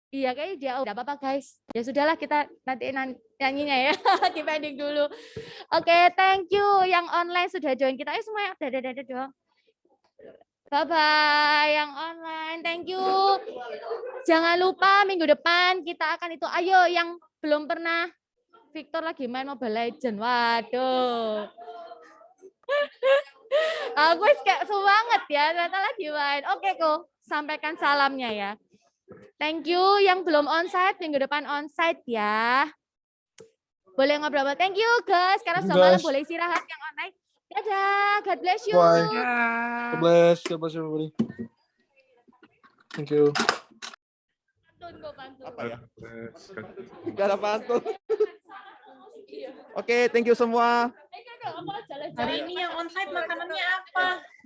Iya, kayaknya dia udah apa-apa guys. Ya sudahlah, kita nanti nyanyinya ya. Depending dulu. Oke, thank you yang online sudah join kita. Ayo semua, dadah dong. Bye-bye yang online. Thank you. Jangan lupa minggu depan kita akan itu. Ayo yang belum pernah, Victor lagi main Mobile Legends. Waduh. Aku kayak semangat ya, ternyata lagi main. Oke, Ko. Sampaikan salamnya ya. Thank you yang belum onsite, minggu depan onsite ya. Boleh ngobrol. Thank you guys. Karena sudah malam boleh istirahat yang online. Dadah, God bless you. Bye. Ya. God bless everybody. Thank you. Pantun. Apa ya? Gak ada pantun. Oke, thank you semua. Hari ini yang onsite makanannya apa?